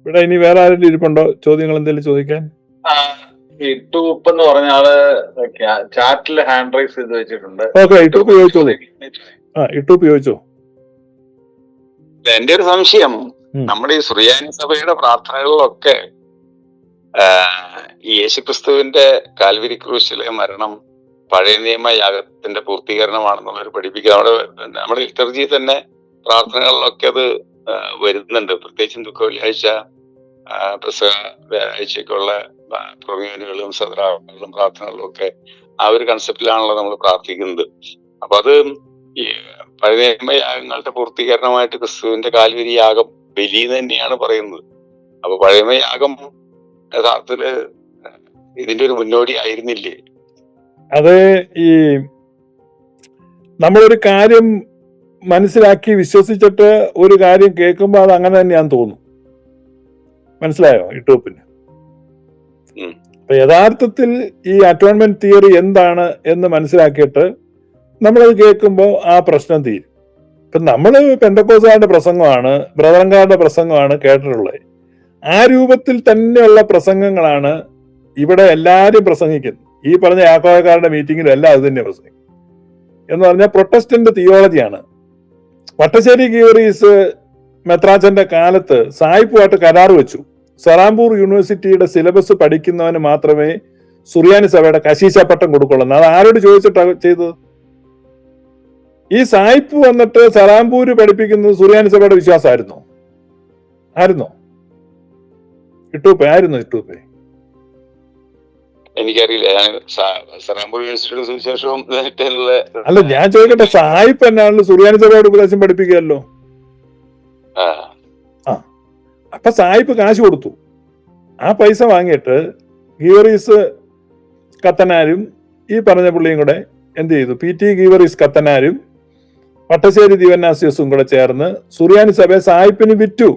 ഇവിടെ ഇനി വേറെ ആരെങ്കിലും ഇരിപ്പുണ്ടോ ചോദ്യങ്ങൾ എന്തെങ്കിലും ചോദിക്കാൻ? ഈ ടൂപ്പ് എന്ന് പറഞ്ഞ ആള് ചാറ്റിൽ ഹാൻഡ് റൈസ് ചെയ്ത് വെച്ചിട്ടുണ്ട്. ഓക്കെ, ഇട്ടൂപ്പ് ചോദിച്ചോളൂ. ഇട്ടൂപ്പ് ചോദിച്ചോ. എന്റെ ഒരു സംശയം, നമ്മുടെ ഈ സുറിയാനി സഭയുടെ പ്രാർത്ഥനകളിലൊക്കെ ഈ യേശുക്രിസ്തുവിന്റെ കാൽവരി ക്രൂശിലെ മരണം പഴയ നിയമ യാഗത്തിന്റെ പൂർത്തീകരണമാണെന്നുള്ളൊരു പഠിപ്പിക്കുക. നമ്മുടെ ലിറ്റർജി തന്നെ പ്രാർത്ഥനകളിലൊക്കെ അത് വരുന്നുണ്ട്. പ്രത്യേകിച്ചും ദുഃഖ വെള്ളിയാഴ്ച, പെസഹ വ്യാഴാഴ്ചയ്ക്കുള്ള പ്രൊവിയനുകളും സദ്രാകളും പ്രാർത്ഥനകളും ഒക്കെ ആ ഒരു കൺസെപ്റ്റിലാണല്ലോ നമ്മൾ പ്രാർത്ഥിക്കുന്നത്. അപ്പൊ അത് ഈ പഴയ നിയമ യാഗങ്ങളുടെ പൂർത്തീകരണമായിട്ട് ക്രിസ്തുവിന്റെ കാൽവരി യാഗം ബലി തന്നെയാണ് പറയുന്നത്. അപ്പൊ പഴയ നിയമ യാഗം യഥാർത്ഥത്തില് ഇതിന്റെ ഒരു മുന്നോടി ആയിരുന്നില്ലേ? അത് ഈ നമ്മളൊരു കാര്യം മനസ്സിലാക്കി വിശ്വസിച്ചിട്ട് ഒരു കാര്യം കേൾക്കുമ്പോൾ അത് അങ്ങനെ തന്നെയാന്ന് തോന്നും. മനസ്സിലായോ ഇട്ടൂപ്പിന്? അപ്പൊ യഥാർത്ഥത്തിൽ ഈ അറ്റോൺമെന്റ് തിയറി എന്താണ് എന്ന് മനസ്സിലാക്കിയിട്ട് നമ്മളത് കേൾക്കുമ്പോൾ ആ പ്രശ്നം തീരും. ഇപ്പൊ നമ്മള് പെന്തക്കോസ്തുകാരുടെ പ്രസംഗമാണ്, ബ്രദറൻകാരുടെ പ്രസംഗമാണ് കേട്ടിട്ടുള്ളത്. ആ രൂപത്തിൽ തന്നെയുള്ള പ്രസംഗങ്ങളാണ് ഇവിടെ എല്ലാവരും പ്രസംഗിക്കുന്നത്. ഈ പറഞ്ഞ യാക്കോബക്കാരുടെ മീറ്റിങ്ങിലും എല്ലാം അത് തന്നെ പ്രസംഗിക്കും. എന്ന് പറഞ്ഞാൽ പ്രൊട്ടസ്റ്റന്റ് തിയോളജിയാണ്. വട്ടശ്ശേരി ഗീവറീസ് മെത്രാച്ചന്റെ കാലത്ത് സായിപ്പുമായിട്ട് കരാർ വെച്ചു. സറാംപൂർ യൂണിവേഴ്സിറ്റിയുടെ സിലബസ് പഠിക്കുന്നവന് മാത്രമേ സുറിയാനി സഭയുടെ കശീശ പട്ടം കൊടുക്കുള്ളൂ. അത് ആരോട് ചോദിച്ചിട്ടാണ് ചെയ്തത്? ഈ സായിപ്പ് വന്നിട്ട് സറാംപൂര് പഠിപ്പിക്കുന്നത് സുറിയാനി സഭയുടെ വിശ്വാസമായിരുന്നോ? ആയിരുന്നോ? ഇട്ടൂപ്പേ ആയിരുന്നോ? ഇട്ടൂപ്പേ എനിക്കറിയില്ല. സറാംപൂർ യൂണിവേഴ്സിറ്റിയുടെ സുവിശേഷവും അല്ല, ഞാൻ ചോദിക്കട്ടെ, സായിപ്പ് എന്നാണല്ലോ സുറിയാനി സഭയുടെ ഉപദേശം പഠിപ്പിക്കുകയല്ലോ. അപ്പൊ സായിപ്പ് കാശ് കൊടുത്തു. ആ പൈസ വാങ്ങിയിട്ട് ഗീവറീസ് കത്തനാരും ഈ പറഞ്ഞ പുള്ളിയും കൂടെ എന്ത് ചെയ്തു? PT ഗീവറീസ് കത്തനാരും വട്ടശ്ശേരി ദിവന്നാസ്യസും കൂടെ ചേർന്ന് സുറിയാനി സഭയെ സായിപ്പിന് വിറ്റു.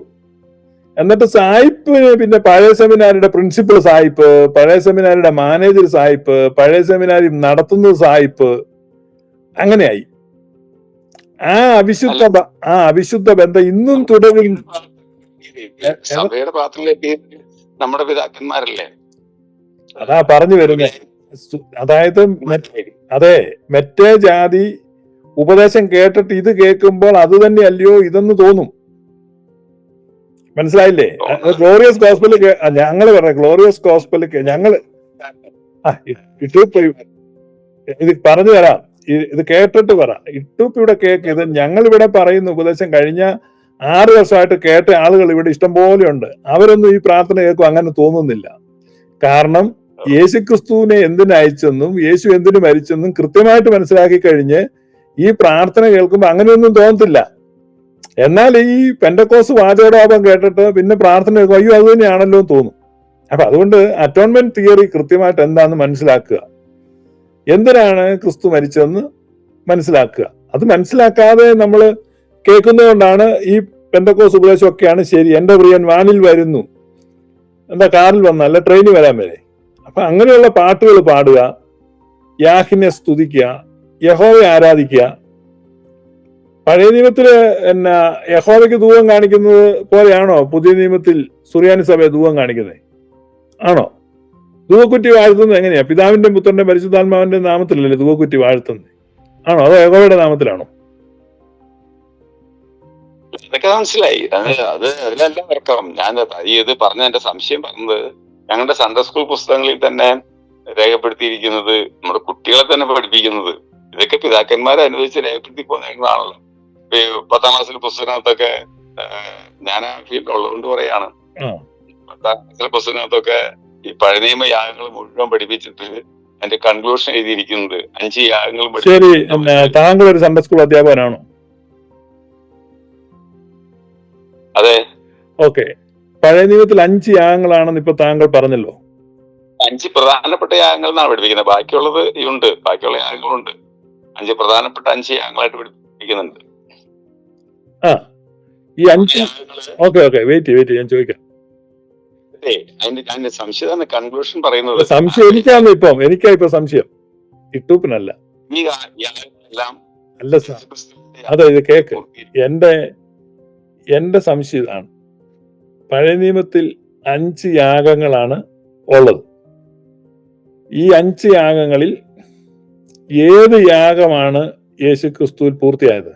എന്നിട്ട് സായിപ്പിന് പിന്നെ പഴയ സെമിനാരിയുടെ പ്രിൻസിപ്പൽ സായിപ്പ്, പഴയ സെമിനാരിയുടെ മാനേജർ സായിപ്പ്, പഴയ സെമിനാരി നടത്തുന്നത് സായിപ്പ്, അങ്ങനെയായി. ആ അവിശുദ്ധ ബന്ധം ഇന്നും തുടരും. സഭയുടെ പാത്രത്തിലേക്ക് നമ്മുടെ പിതാക്കന്മാരല്ലേ? അതാ പറഞ്ഞു വരുന്നേ. അതായത് അതെ, മറ്റേ ജാതി ഉപദേശം കേട്ടിട്ട് ഇത് കേൾക്കുമ്പോൾ അത് തന്നെ അല്ലയോ ഇതെന്ന് തോന്നും. മനസ്സിലായില്ലേ? ഗ്ലോറിയസ് ഗോസ്പല് ഞങ്ങള് പറയാം, ഗ്ലോറിയസ് ഗോസ്പല് ഞങ്ങള് ഇത് പറഞ്ഞു തരാം, ഇത് കേട്ടിട്ട് പറ. ഇട്ടൂപ്പ് ഇവിടെ ഇത് ഞങ്ങൾ ഇവിടെ പറയുന്ന ഉപദേശം കഴിഞ്ഞ 6 വർഷമായിട്ട് കേട്ട ആളുകൾ ഇവിടെ ഇഷ്ടംപോലെ ഉണ്ട്. അവരൊന്നും ഈ പ്രാർത്ഥന കേൾക്കും അങ്ങനെ തോന്നുന്നില്ല. കാരണം യേശുക്രിസ്തുവിനെ എന്തിനു അയച്ചെന്നും യേശു എന്തിനു മരിച്ചെന്നും കൃത്യമായിട്ട് മനസ്സിലാക്കി കഴിഞ്ഞ് ഈ പ്രാർത്ഥന കേൾക്കുമ്പോൾ അങ്ങനെയൊന്നും തോന്നത്തില്ല. എന്നാൽ ഈ പെന്തക്കോസ്ത് വാചോടാപം കേട്ടിട്ട് പിന്നെ പ്രാർത്ഥന കേൾക്കും, അയ്യോ അത് തന്നെയാണല്ലോ എന്ന് തോന്നും. അപ്പൊ അതുകൊണ്ട് അറ്റോൺമെന്റ് തിയറി കൃത്യമായിട്ട് എന്താണെന്ന് മനസ്സിലാക്കുക, എന്തിനാണ് ക്രിസ്തു മരിച്ചതെന്ന് മനസ്സിലാക്കുക. അത് മനസ്സിലാക്കാതെ നമ്മൾ കേൾക്കുന്നതുകൊണ്ടാണ് ഈ പെന്തക്കോസ്ത് ഉപദേശമൊക്കെയാണ് ശരി, എന്റെ പ്രിയൻ വാനിൽ വരുന്നു, എന്താ കാറിൽ വന്നല്ല ട്രെയിനിൽ വരാൻ വരെ. അപ്പൊ അങ്ങനെയുള്ള പാട്ടുകൾ പാടുക, യാഹിനെ സ്തുതിക്കുക, യഹോവയെ ആരാധിക്കുക. പഴയ നിയമത്തില് യഹോവയ്ക്ക് ധൂപം കാണിക്കുന്നത് പോലെയാണോ പുതിയ നിയമത്തിൽ സുറിയാനി സഭയെ ധൂപം കാണിക്കുന്നത്? ആണോ? ധൂപക്കുറ്റി വാഴ്ത്തുന്നത് എങ്ങനെയാ? പിതാവിന്റെ പുത്രന്റെ പരിശുദ്ധാത്മാവിന്റെ നാമത്തിലല്ലേ ധൂപക്കുറ്റി വാഴ്ത്തുന്നത്? ആണോ? അതോ യഹോവയുടെ നാമത്തിലാണോ? ഇതൊക്കെ മനസ്സിലായി. അതിലെല്ലാം വർക്കാം. ഞാൻ ഇത് പറഞ്ഞ എന്റെ സംശയം പറഞ്ഞത്, ഞങ്ങളുടെ സൺഡേ സ്കൂൾ പുസ്തകങ്ങളിൽ തന്നെ രേഖപ്പെടുത്തിയിരിക്കുന്നത്, നമ്മുടെ കുട്ടികളെ തന്നെ പഠിപ്പിക്കുന്നത് ഇതൊക്കെ പിതാക്കന്മാരെ അനുവദിച്ച് രേഖപ്പെടുത്തി പോകുന്നതാണല്ലോ. 10ാം ക്ലാസ്സിലെ പുസ്തകത്തിനകത്തൊക്കെ ഞാൻ ആ ഫീൽഡ് ഉള്ളതുകൊണ്ട് പറയാണ്, 10ാം ക്ലാസ്സിലെ പുസ്തകത്തിനകത്തൊക്കെ ഈ പഴയ നിയമ യാഗങ്ങൾ മുഴുവൻ പഠിപ്പിച്ചിട്ട് അതിന്റെ കൺക്ലൂഷൻ എഴുതിയിരിക്കുന്നത് 5 യാഗങ്ങളും. ശരി, താങ്കൾ ഒരു സൺഡേ സ്കൂൾ അധ്യാപകനാണോ? അതെ. ഓക്കെ, പഴയ നിയമത്തിൽ 5 യാഗങ്ങളാണെന്ന് ഇപ്പൊ താങ്കൾ പറഞ്ഞല്ലോ. 5 പ്രധാനപ്പെട്ട യാഗങ്ങൾ എന്നാണ് പഠിപ്പിക്കുന്നത്. ബാക്കിയുള്ളത് ഉണ്ട്, ബാക്കിയുള്ള യാഗങ്ങളുണ്ട്. 5 പ്രധാനപ്പെട്ട 5 യാഗങ്ങളായിട്ട് പഠിപ്പിക്കുന്നുണ്ട്. ഈ 5 ഓക്കെ വെയിറ്റ് ഞാൻ ചോദിക്കാം. അതിന്റെ സംശയം കൺക്ലൂഷൻ പറയുന്നത്. സംശയം എനിക്കാ ഇപ്പൊ സംശയം, ഇട്ടൂപ്പിനല്ല. ഈ യാഗങ്ങളെല്ലാം അല്ല സാർ, അതെ ഇത് കേക്ക്. എന്റെ സംശയം ഇതാണ്, പഴയ നിയമത്തിൽ 5 യാഗങ്ങളാണ് ഉള്ളത്. ഈ 5 യാഗങ്ങളിൽ ഏത് യാഗമാണ് യേശു ക്രിസ്തുവിൽ പൂർത്തിയായത്?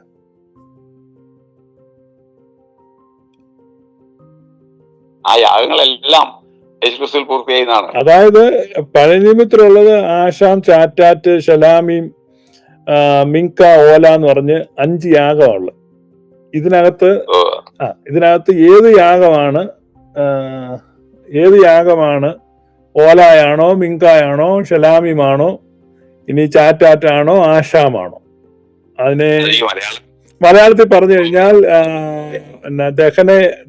ആ യാഗങ്ങളെല്ലാം യേശുക്രിസ്തുവിൽ പൂർത്തിയായതാണ്. അതായത് പഴയ നിയമത്തിലുള്ളത് ആശാം, ചാറ്റാറ്റ്, ഷലാമീം, മിങ്ക, ഓല എന്ന് പറഞ്ഞ് 5 യാഗമുള്ളത്. ഇതിനകത്ത് ഏത് യാഗമാണ് ഓലായാണോ, മിങ്കായാണോ, ഷലാമീമാണോ, ഇനി ചാറ്റാറ്റാണോ, ആശാമാണോ? അതിനെ മലയാളത്തിൽ പറഞ്ഞു കഴിഞ്ഞാൽ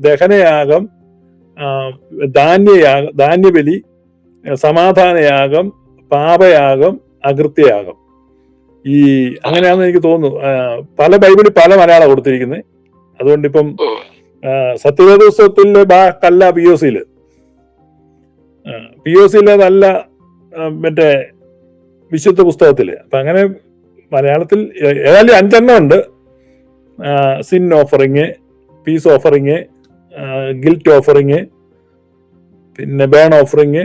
ദഹനയാഗം, ധാന്യബലി, സമാധാനയാഗം, പാപയാഗം, അകൃത്യയാഗം. ഈ അങ്ങനെയാണെന്ന് എനിക്ക് തോന്നുന്നു. ബൈബിളിൽ പല മലയാളം കൊടുത്തിരിക്കുന്നത്. അതുകൊണ്ട് ഇപ്പം സത്യവേദ പുസ്തകത്തിലെ കല്ല POCയിലേതല്ല മറ്റേ വിശുദ്ധ പുസ്തകത്തില്. അപ്പൊ അങ്ങനെ മലയാളത്തിൽ ഏതായാലും 5 എണ്ണം ഉണ്ട്. Sin offering, peace offering, guilt offering, പിന്നെ ബേൺ ഓഫറിങ്,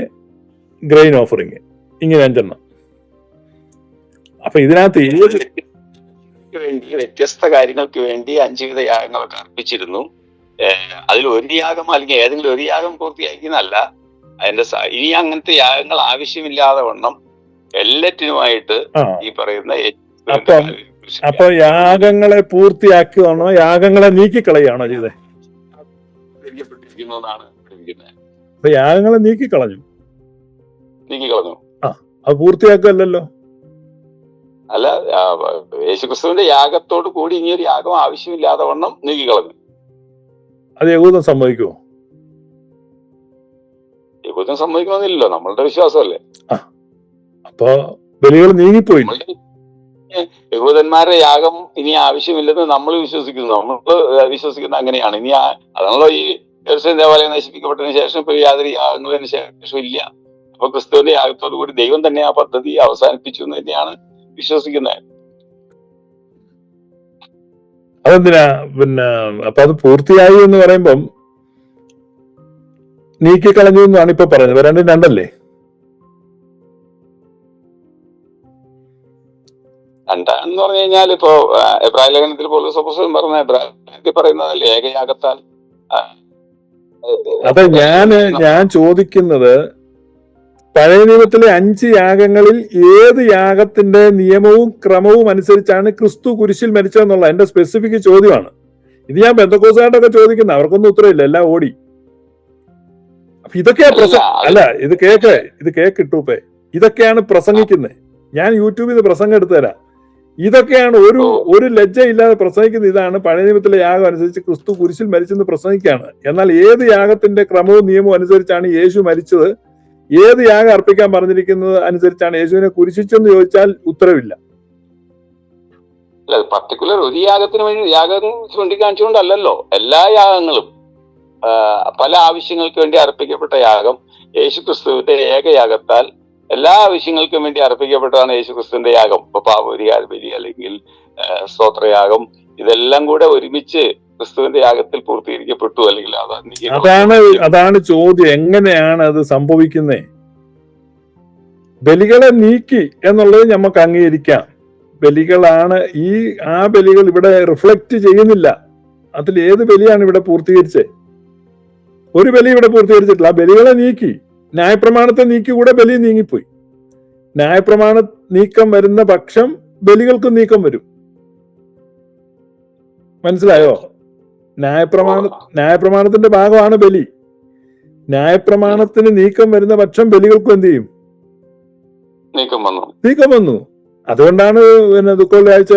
ഗ്രെയിൻ ഓഫറിങ്, ഇങ്ങനെ 5 എണ്ണം. അപ്പൊ ഇതിനകത്ത് വ്യത്യസ്ത കാര്യങ്ങൾക്ക് വേണ്ടി 5 വിധ യാഗങ്ങളൊക്കെ അർപ്പിച്ചിരുന്നു. അതിൽ ഒരു യാഗം അല്ലെങ്കിൽ ഏതെങ്കിലും ഒരു യാഗം പൂർത്തിയാക്കിയെന്നല്ല, അതിന്റെ ഇനി അങ്ങനത്തെ യാഗങ്ങൾ ആവശ്യമില്ലാതെ വണ്ണം എല്ലാറ്റിനുമായിട്ട് ഈ പറയുന്ന അപ്പൊ യാഗങ്ങളെ പൂർത്തിയാക്കുകയാണോ, യാഗങ്ങളെ നീക്കിക്കളയാണോ ചെയ്തത്? അപ്പൊ യാഗങ്ങളെ നീക്കിക്കളഞ്ഞു. അത് പൂർത്തിയാക്കല്ലോ. അല്ല, യേശുക്രിസ്തുവിന്റെ യാഗത്തോട് കൂടി ഇനിയൊരു യാഗം ആവശ്യമില്ലാതെ വണ്ണം നീക്കിക്കളഞ്ഞു. അത് യഹൂദൻ സമ്മതിക്കുമോ? യഹൂദൻ സമ്മതിക്കണമെന്നില്ലല്ലോ, നമ്മളുടെ വിശ്വാസമല്ലേ. അപ്പൊ ബലികൾ നീങ്ങിപ്പോയി. യഹൂദന്മാരുടെ യാഗം ഇനി ആവശ്യമില്ലെന്ന് നമ്മൾ വിശ്വസിക്കുന്നു. വിശ്വസിക്കുന്ന അങ്ങനെയാണ്. ഇനി അതാണല്ലോ ഈ യെരൂശലേം ദേവാലയം നശിപ്പിക്കപ്പെട്ടതിന് ശേഷം ഇപ്പൊ യാതൊരു യാഗങ്ങളതിന് ശേഷം ഇല്ല. അപ്പൊ ക്രിസ്തുവിന്റെ യാഗത്തോടു കൂടി ദൈവം തന്നെ ആ പദ്ധതി അവസാനിപ്പിച്ചു എന്ന് തന്നെയാണ് വിശ്വസിക്കുന്നത്. അതെന്തിനാ പിന്നെ? അപ്പൊ അത് പൂർത്തിയായി എന്ന് പറയുമ്പം നീക്കിക്കളഞ്ഞു എന്നാണ് ഇപ്പൊ പറയുന്നത്. രണ്ടും രണ്ടല്ലേ? രണ്ടാന്ന് പറഞ്ഞു കഴിഞ്ഞാൽ ഇപ്പോ എബ്രായ ലേഖനത്തിൽ പോലും സപ്പോസും പറയുന്നതല്ലേ ഏകയാഗത്താൽ. അതെ, ഞാൻ ചോദിക്കുന്നത് പഴയ നിയമത്തിലെ 5 യാഗങ്ങളിൽ ഏത് യാഗത്തിന്റെ നിയമവും ക്രമവും അനുസരിച്ചാണ് ക്രിസ്തു കുരിശിൽ മരിച്ചതെന്നുള്ള എന്റെ സ്പെസിഫിക് ചോദ്യമാണ്. ഇത് ഞാൻ പെന്തക്കോസ്തുകാരോടൊക്കെ ചോദിക്കുന്നത്, അവർക്കൊന്നും ഉത്തരവില്ല, എല്ലാം ഓടി. അപ്പൊ ഇതൊക്കെയാ ഇത് കേക്ക് ഇട്ടൂപ്പേ, ഇതൊക്കെയാണ് പ്രസംഗിക്കുന്നത്. ഞാൻ യൂട്യൂബിൽ നിന്ന് പ്രസംഗം എടുത്തു തരാം. ഇതൊക്കെയാണ് ഒരു ലജ്ജയില്ലാതെ പ്രസംഗിക്കുന്നത്. ഇതാണ് പഴയ നിയമത്തിലെ യാഗം അനുസരിച്ച് ക്രിസ്തു കുരിശിൽ മരിച്ചെന്ന് പ്രസംഗിക്കുകയാണ്. എന്നാൽ ഏത് യാഗത്തിന്റെ ക്രമവും നിയമവും അനുസരിച്ചാണ് യേശു മരിച്ചത്, ഏത് യാഗം അർപ്പിക്കാൻ പറഞ്ഞിരിക്കുന്നത് അനുസരിച്ചാണ് യേശുവിനെ കുരിശിച്ചെന്ന് ചോദിച്ചാൽ ഉത്തരവില്ല. പർട്ടിക്കുലർ ഒരു യാഗത്തിന് വേണ്ടി യാഗം ചൂണ്ടിക്കാണിച്ചുകൊണ്ടല്ലോ എല്ലാ യാഗങ്ങളും പല ആവശ്യങ്ങൾക്ക് വേണ്ടി അർപ്പിക്കപ്പെട്ട യാഗം യേശുക്രിസ്തുവിന്റെ ഏകയാഗത്താൽ എല്ലാ ആവശ്യങ്ങൾക്കും വേണ്ടി അർപ്പിക്കപ്പെട്ടതാണ് യേശുക്രിസ്തുവിന്റെ യാഗം. ഇപ്പൊ പാപപരിഹാര ബലി അല്ലെങ്കിൽ സ്തോത്രയാഗം, ഇതെല്ലാം കൂടെ ഒരുമിച്ച് ക്രിസ്തുവിന്റെ യാഗത്തിൽ പൂർത്തീകരിക്കപ്പെട്ടു. അല്ലെങ്കിൽ അതാണ് ചോദ്യം, എങ്ങനെയാണ് അത് സംഭവിക്കുന്നത്? ബലികളെ നീക്കി എന്നുള്ളത് നമുക്ക് അംഗീകരിക്കാം. ബലികളാണ് ആ ബലികൾ ഇവിടെ റിഫ്ലക്ട് ചെയ്യുന്നില്ല. അതിൽ ഏത് ബലിയാണ് ഇവിടെ പൂർത്തീകരിച്ചത്? ഒരു ബലി ഇവിടെ പൂർത്തീകരിച്ചിട്ടില്ല. ആ ബലികളെ നീക്കി, ന്യായപ്രമാണത്തെ നീക്കി കൂടെ ബലി നീങ്ങിപ്പോയി. ന്യായപ്രമാണ നീക്കം വരുന്ന പക്ഷം ബലികൾക്കും നീക്കം വരും. മനസ്സിലായോ? ന്യായപ്രമാണത്തിന്റെ ഭാഗമാണ് ബലി. ന്യായപ്രമാണത്തിന് നീക്കം വരുന്ന പക്ഷം ബലികൾക്കും എന്ത് ചെയ്യും? നീക്കം വന്നു. അതുകൊണ്ടാണ് പിന്നെ ദുഃഖവെള്ളിയാഴ്ച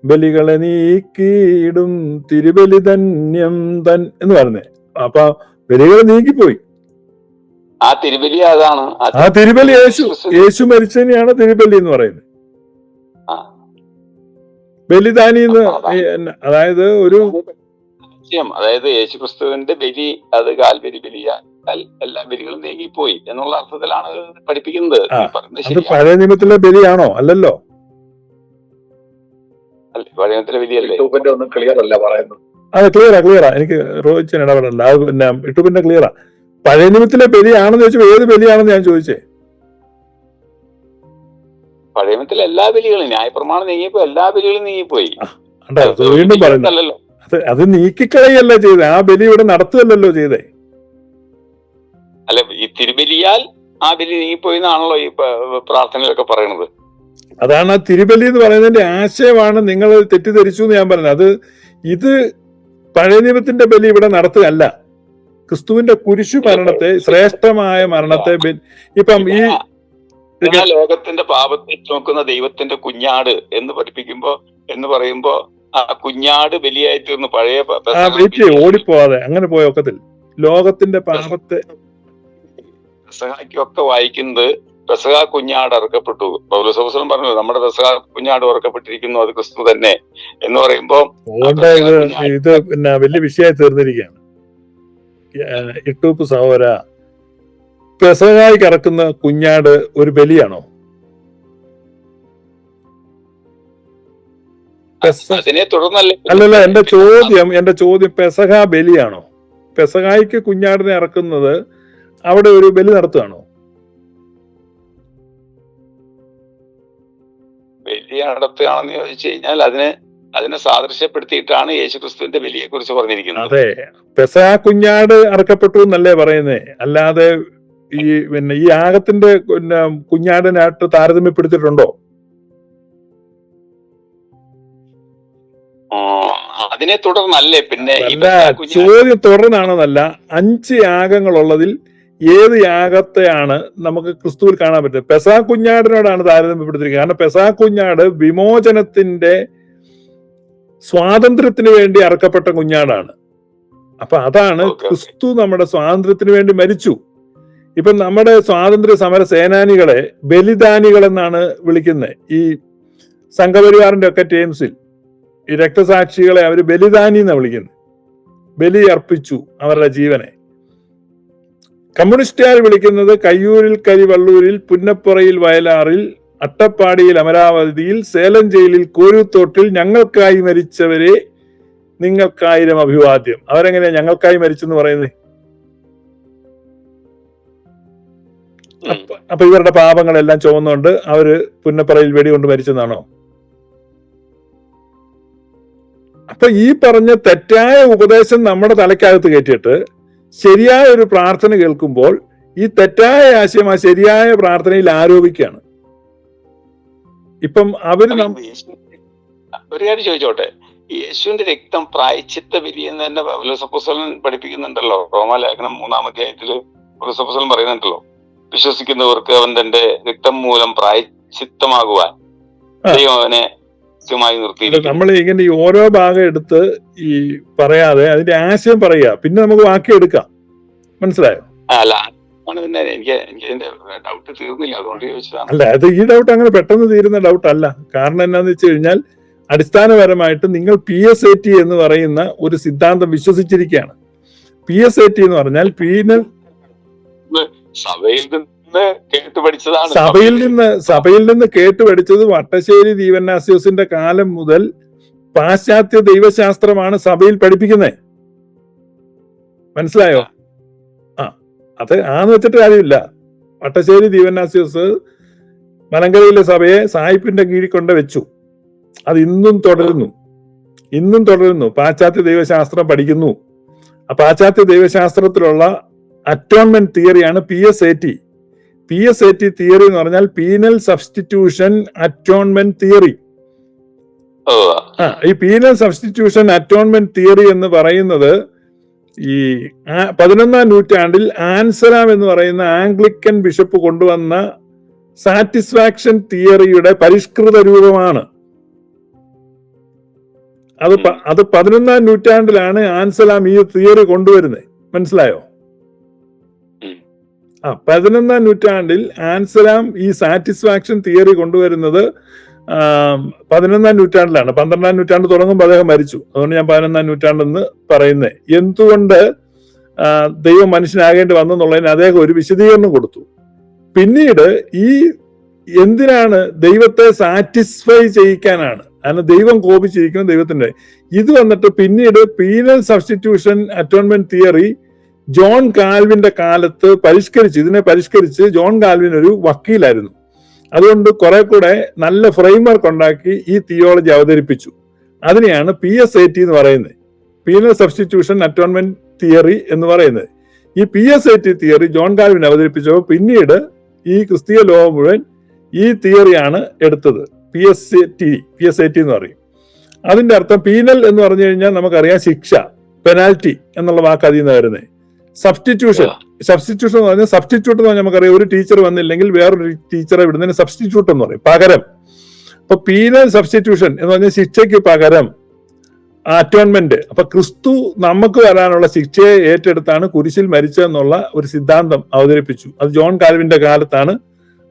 ബലികളെ നീക്കിയിടും തിരുബലി ധന്യം തൻ എന്ന് പറഞ്ഞേ. അപ്പൊ ബലികൾ നീക്കിപ്പോയി. ആ തിരുബലി അതാണ്. ആ തിരുബലി യേശു മരിച്ചതിനെയാണ് തിരുബലി എന്ന് പറയുന്നത്. ബലിദാനി എന്ന്, അതായത് യേശുക്രിസ്തുവിന്റെ ബലി അത് കാൽവരി ബലിയാൽ എല്ലാ ബലികളും നീങ്ങിപ്പോയി എന്നുള്ള അർത്ഥത്തിലാണ് പഠിപ്പിക്കുന്നത്. അത് പഴയ നിയമത്തിലെ ബലിയാണോ? അല്ലല്ലോ. പഴയ നിയമത്തിലെ ബലിയല്ലേ? ഒന്നും ക്ലിയർ അല്ല പറയുന്നത്. അത് ക്ലിയറാ. എനിക്ക് റോയിച്ചൻ ഇടപെടണ്ട. അത് പിന്നെ യൂട്യൂബിന്റെ ക്ലിയറാ. പഴയ നിയമത്തിലെ ബലിയാണെന്ന് ചോദിച്ചപ്പോൾ ഏത് ബലിയാണെന്ന് ഞാൻ ചോദിച്ചേ. പഴയ നിയമത്തിലെ എല്ലാ ബലികളും ന്യായപ്രമാണം നീങ്ങിയപ്പോ എല്ലാ ബലികളും നീങ്ങിപ്പോയി. വീണ്ടും പറയുന്നു, അത് നീക്കിക്കളയല്ല ചെയ്തേ, ആ ബലി ഇവിടെ നടത്തുകയല്ലോ ചെയ്തേ. അല്ല, ഈ തിരുബലിയാൽ ആ ബലി നീങ്ങിപ്പോയി എന്നാണല്ലോ ഈ പ്രാർത്ഥനയിലൊക്കെ പറയണത്. അതാണ് ആ തിരുബലി എന്ന് പറയുന്നതിന്റെ ആശയമാണ് നിങ്ങൾ തെറ്റിദ്ധരിച്ചു എന്ന് ഞാൻ പറഞ്ഞത്. ഇത് പഴയ നിയമത്തിന്റെ ബലി ഇവിടെ നടത്തുകയല്ല, ക്രിസ്തുവിന്റെ കുരിശു മരണത്തെ, ശ്രേഷ്ഠമായ മരണത്തെ. ഇപ്പം ഈ ലോകത്തിന്റെ പാപത്തെ നോക്കുന്ന ദൈവത്തിന്റെ കുഞ്ഞാട് എന്ന് പറയുമ്പോ ആ കുഞ്ഞാട് ബലിയായി തീർന്നു. പഴയ ഓടിപ്പോവാതെ അങ്ങനെ പോയ ഒക്കത്തിൽ ലോകത്തിന്റെ പാപത്തെ പെസഹായ്ക്കൊക്കെ വായിക്കുന്നത് പെസഹ കുഞ്ഞാട് അറുക്കപ്പെട്ടു. പൗലോസ് അപ്പോസ്തലൻ പറഞ്ഞു നമ്മുടെ പെസഹ കുഞ്ഞാട് അറുക്കപ്പെട്ടിരിക്കുന്നു, അത് ക്രിസ്തു തന്നെ എന്ന് പറയുമ്പോ ഇത് പിന്നെ വലിയ വിഷയമായി തീർന്നിരിക്കുകയാണ്. യൂട്യൂബ് സഹോദര, പെസഹായി കറക്കുന്ന കുഞ്ഞാട് ഒരു ബലിയാണോ? അതിനെ തുടർന്നല്ലേ? അല്ലല്ല, എന്റെ ചോദ്യം പെസഹ ബലിയാണോ? പെസഹായിക്ക് കുഞ്ഞാടിനെ ഇറക്കുന്നത് അവിടെ ഒരു ബലി നടത്തുകയാണോ? ബലി നടത്തുകയാണെന്ന് ചോദിച്ചു കഴിഞ്ഞാൽ അതിനെ സാദൃശ്യപ്പെടുത്തിയിട്ടാണ് യേശുക്രിസ്തുവിന്റെ ബലിയെ കുറിച്ച് പറഞ്ഞിരിക്കുന്നത്. അതെ, പെസഹ കുഞ്ഞാട് അറക്കപ്പെട്ടു എന്നല്ലേ പറയുന്നേ, അല്ലാതെ ഈ യാഗത്തിന്റെ കുഞ്ഞാടിനായിട്ട് താരതമ്യപ്പെടുത്തിയിട്ടുണ്ടോ? അതിനെ തുടർന്നല്ലേ പിന്നെ ചോദ്യം തുടർന്നാണെന്നല്ല, 5 യാഗങ്ങളുള്ളതിൽ ഏത് യാഗത്തെയാണ് നമുക്ക് ക്രിസ്തുവിൽ കാണാൻ പറ്റുന്നത്? പെസഹ കുഞ്ഞാടിനോടാണ് താരതമ്യപ്പെടുത്തിയിരിക്കുന്നത്. കാരണം പെസഹ കുഞ്ഞാട് വിമോചനത്തിന്റെ, സ്വാതന്ത്ര്യത്തിന് വേണ്ടി അറക്കപ്പെട്ട കുഞ്ഞാടാണ്. അപ്പൊ അതാണ് ക്രിസ്തു നമ്മുടെ സ്വാതന്ത്ര്യത്തിന് വേണ്ടി മരിച്ചു. ഇപ്പൊ നമ്മുടെ സ്വാതന്ത്ര്യ സമര സേനാനികളെ ബലിദാനികൾ എന്നാണ് വിളിക്കുന്നത്. ഈ സംഘപരിവാറിന്റെ ഒക്കെ ടീംസിൽ ഈ രക്തസാക്ഷികളെ അവര് ബലിദാനി എന്നാണ് വിളിക്കുന്നത്. ബലി അർപ്പിച്ചു അവരുടെ ജീവനെ. കമ്മ്യൂണിസ്റ്റുകാർ വിളിക്കുന്നത് കയ്യൂരിൽ, കരിവള്ളൂരിൽ, പുന്നപ്പുറയിൽ, വയലാറിൽ, അട്ടപ്പാടിയിൽ, അമരാവതിയിൽ, സേലം ജയിലിൽ, കോരൂത്തോട്ടിൽ ഞങ്ങൾക്കായി മരിച്ചവരെ നിങ്ങൾക്കായിരം അഭിവാദ്യം. അവരെങ്ങനെയാ ഞങ്ങൾക്കായി മരിച്ചെന്ന് പറയുന്നത്? അപ്പൊ ഇവരുടെ പാപങ്ങളെല്ലാം ചുമന്നുകൊണ്ട് അവര് പുന്നപ്പറയിൽ വെടികൊണ്ട് മരിച്ചെന്നാണോ? അപ്പൊ ഈ പറഞ്ഞ തെറ്റായ ഉപദേശം നമ്മുടെ തലയ്ക്കകത്ത് കയറ്റിയിട്ട് ശരിയായ ഒരു പ്രാർത്ഥന കേൾക്കുമ്പോൾ ഈ തെറ്റായ ആശയം ആ ശരിയായ പ്രാർത്ഥനയിൽ ആരോപിക്കുകയാണ്. ഇപ്പം അവര് ഒരു കാര്യം ചോദിച്ചോട്ടെ, യേശുവിന്റെ രക്തം പ്രായശ്ചിത്ത ബലി എന്ന് തന്നെ പൗലോസ് അപ്പോസ്തലൻ പഠിപ്പിക്കുന്നുണ്ടല്ലോ. റോമാലേഖനം 3-ാം അധ്യായത്തില് പൗലോസ് അപ്പോസ്തലൻ പറയുന്നുണ്ടല്ലോ, വിശ്വസിക്കുന്നവർക്ക് അവൻ തന്റെ രക്തം മൂലം പ്രായശ്ചിത്തമാകുവാൻ ദൈവം അവനെ നിർത്തിയിരിക്കുന്നു. നമ്മൾ ഇങ്ങനെ ഈ ഓരോ ഭാഗം എടുത്ത് ഈ പറയാതെ അതിന്റെ ആശയം പറയുക, പിന്നെ നമുക്ക് ബാക്കി എടുക്കാം. മനസ്സിലായോ? അല്ല, എനിക്ക് ഡൗട്ട് തീർന്നില്ല, അതുകൊണ്ട് ചോദിച്ചതാണ്. അല്ല, അത് ഈ ഡൗട്ട് അങ്ങനെ പെട്ടെന്ന് തീരുന്ന ഡൗട്ട് അല്ല. കാരണം എന്നാന്ന് വെച്ച് കഴിഞ്ഞാൽ അടിസ്ഥാനപരമായിട്ട് നിങ്ങൾ PSAT എന്ന് പറയുന്ന ഒരു സിദ്ധാന്തം വിശ്വസിച്ചിരിക്കുകയാണ്. PSAT എന്ന് പറഞ്ഞാൽ പീനൽ സഭയിൽ നിന്ന് കേട്ടുപഠിച്ചത് വട്ടശ്ശേരി ദീവന്നാസ്യോസിന്റെ കാലം മുതൽ പാശ്ചാത്യ ദൈവശാസ്ത്രമാണ് സഭയിൽ പഠിപ്പിക്കുന്നത്. മനസ്സിലായോ? അത് ആന്ന് വെച്ചിട്ട് കാര്യമില്ല. വട്ടശ്ശേരി ദീവന്നാസ്യോസ് മലങ്കരയിലെ സഭയെ സായിപ്പിന്റെ കീഴിൽ കൊണ്ട് വെച്ചു. അത് ഇന്നും തുടരുന്നു. പാശ്ചാത്യ ദൈവശാസ്ത്രം പഠിക്കുന്നു. ആ പാശ്ചാത്യ ദൈവശാസ്ത്രത്തിലുള്ള അറ്റോൺമെന്റ് തിയറിയാണ് PSAT. PSAT തിയറി എന്ന് പറഞ്ഞാൽ പീനൽ സബ്സ്റ്റിറ്റ്യൂഷൻ അറ്റോൺമെന്റ് തിയറി. ഈ പീനൽ സബ്സ്റ്റിറ്റ്യൂഷൻ അറ്റോൺമെന്റ് തിയറി എന്ന് പറയുന്നത് ഈ 11-ാം നൂറ്റാണ്ടിൽ ആൻസലാം എന്ന് പറയുന്ന ആംഗ്ലിക്കൻ ബിഷപ്പ് കൊണ്ടുവന്ന സാറ്റിസ്ഫാക്ഷൻ തിയറിയുടെ പരിഷ്കൃത രൂപമാണ്. അത് 11-ാം നൂറ്റാണ്ടിലാണ് ആൻസലാം ഈ തിയറി കൊണ്ടുവരുന്നത്. മനസ്സിലായോ? 11-ാം നൂറ്റാണ്ടിൽ ആൻസലാം ഈ സാറ്റിസ്ഫാക്ഷൻ തിയറി കൊണ്ടുവരുന്നത് 11-ാം നൂറ്റാണ്ടിലാണ്. 12-ാം നൂറ്റാണ്ട് തുടങ്ങുമ്പോൾ അദ്ദേഹം മരിച്ചു. അതുകൊണ്ട് ഞാൻ 11-ാം നൂറ്റാണ്ടെന്ന് പറയുന്നത്. എന്തുകൊണ്ട് ദൈവം മനുഷ്യനാകേണ്ടി വന്നെന്നുള്ളതിന് അദ്ദേഹം ഒരു വിശദീകരണം കൊടുത്തു. പിന്നീട് ഈ എന്തിനാണ്? ദൈവത്തെ സാറ്റിസ്ഫൈ ചെയ്യിക്കാനാണ്. കാരണം ദൈവം കോപിച്ചിരിക്കുന്നത് ദൈവത്തിന്റെ. ഇത് വന്നിട്ട് പിന്നീട് penal substitution atonement theory John കാൽവിന്റെ കാലത്ത് ഇതിനെ പരിഷ്കരിച്ച് ജോൺ കാൽവിൻ ഒരു വക്കീലായിരുന്നു. അതുകൊണ്ട് കുറെ കൂടെ നല്ല ഫ്രെയിംവർക്ക് ഉണ്ടാക്കി ഈ തിയോളജി അവതരിപ്പിച്ചു. അതിനെയാണ് PSAT എന്ന് പറയുന്നത്, പീനൽ സബ്സ്റ്റിറ്റ്യൂഷൻ അറ്റോൺമെന്റ് തിയറി എന്ന് പറയുന്നത്. ഈ PSAT തിയറി ജോൺ കാൽവിൻ അവതരിപ്പിച്ചപ്പോൾ പിന്നീട് ഈ ക്രിസ്തീയ ലോകം മുഴുവൻ ഈ തിയറിയാണ് എടുത്തത്. PSAT എന്ന് പറയും. അതിന്റെ അർത്ഥം പീനൽ എന്ന് പറഞ്ഞു കഴിഞ്ഞാൽ നമുക്കറിയാം ശിക്ഷ, പെനാൽറ്റി എന്നുള്ള വാക്ക് അതിൽ നിന്ന് വരുന്നത്. സബ്സ്റ്റിറ്റ്യൂഷൻ എന്ന് പറഞ്ഞാൽ സബ്സ്റ്റിറ്റ്യൂട്ട് എന്ന് പറഞ്ഞാൽ നമുക്കറിയാം ഒരു ടീച്ചർ വന്നില്ലെങ്കിൽ വേറൊരു ടീച്ചറെ വിടുന്നതിന് സബ്സ്റ്റിറ്റ്യൂട്ട് എന്ന് പറയും, പകരം. അപ്പൊ പീനൽ സബ്സ്റ്റിറ്റ്യൂഷൻ എന്ന് പറഞ്ഞാൽ ശിക്ഷയ്ക്ക് പകരം അറ്റോൺമെന്റ്. അപ്പൊ ക്രിസ്തു നമുക്ക് വരാനുള്ള ശിക്ഷയെ ഏറ്റെടുത്താണ് കുരിശിൽ മരിച്ചതെന്നുള്ള ഒരു സിദ്ധാന്തം അവതരിപ്പിച്ചു. അത് ജോൺ കാൽവിന്റെ കാലത്താണ്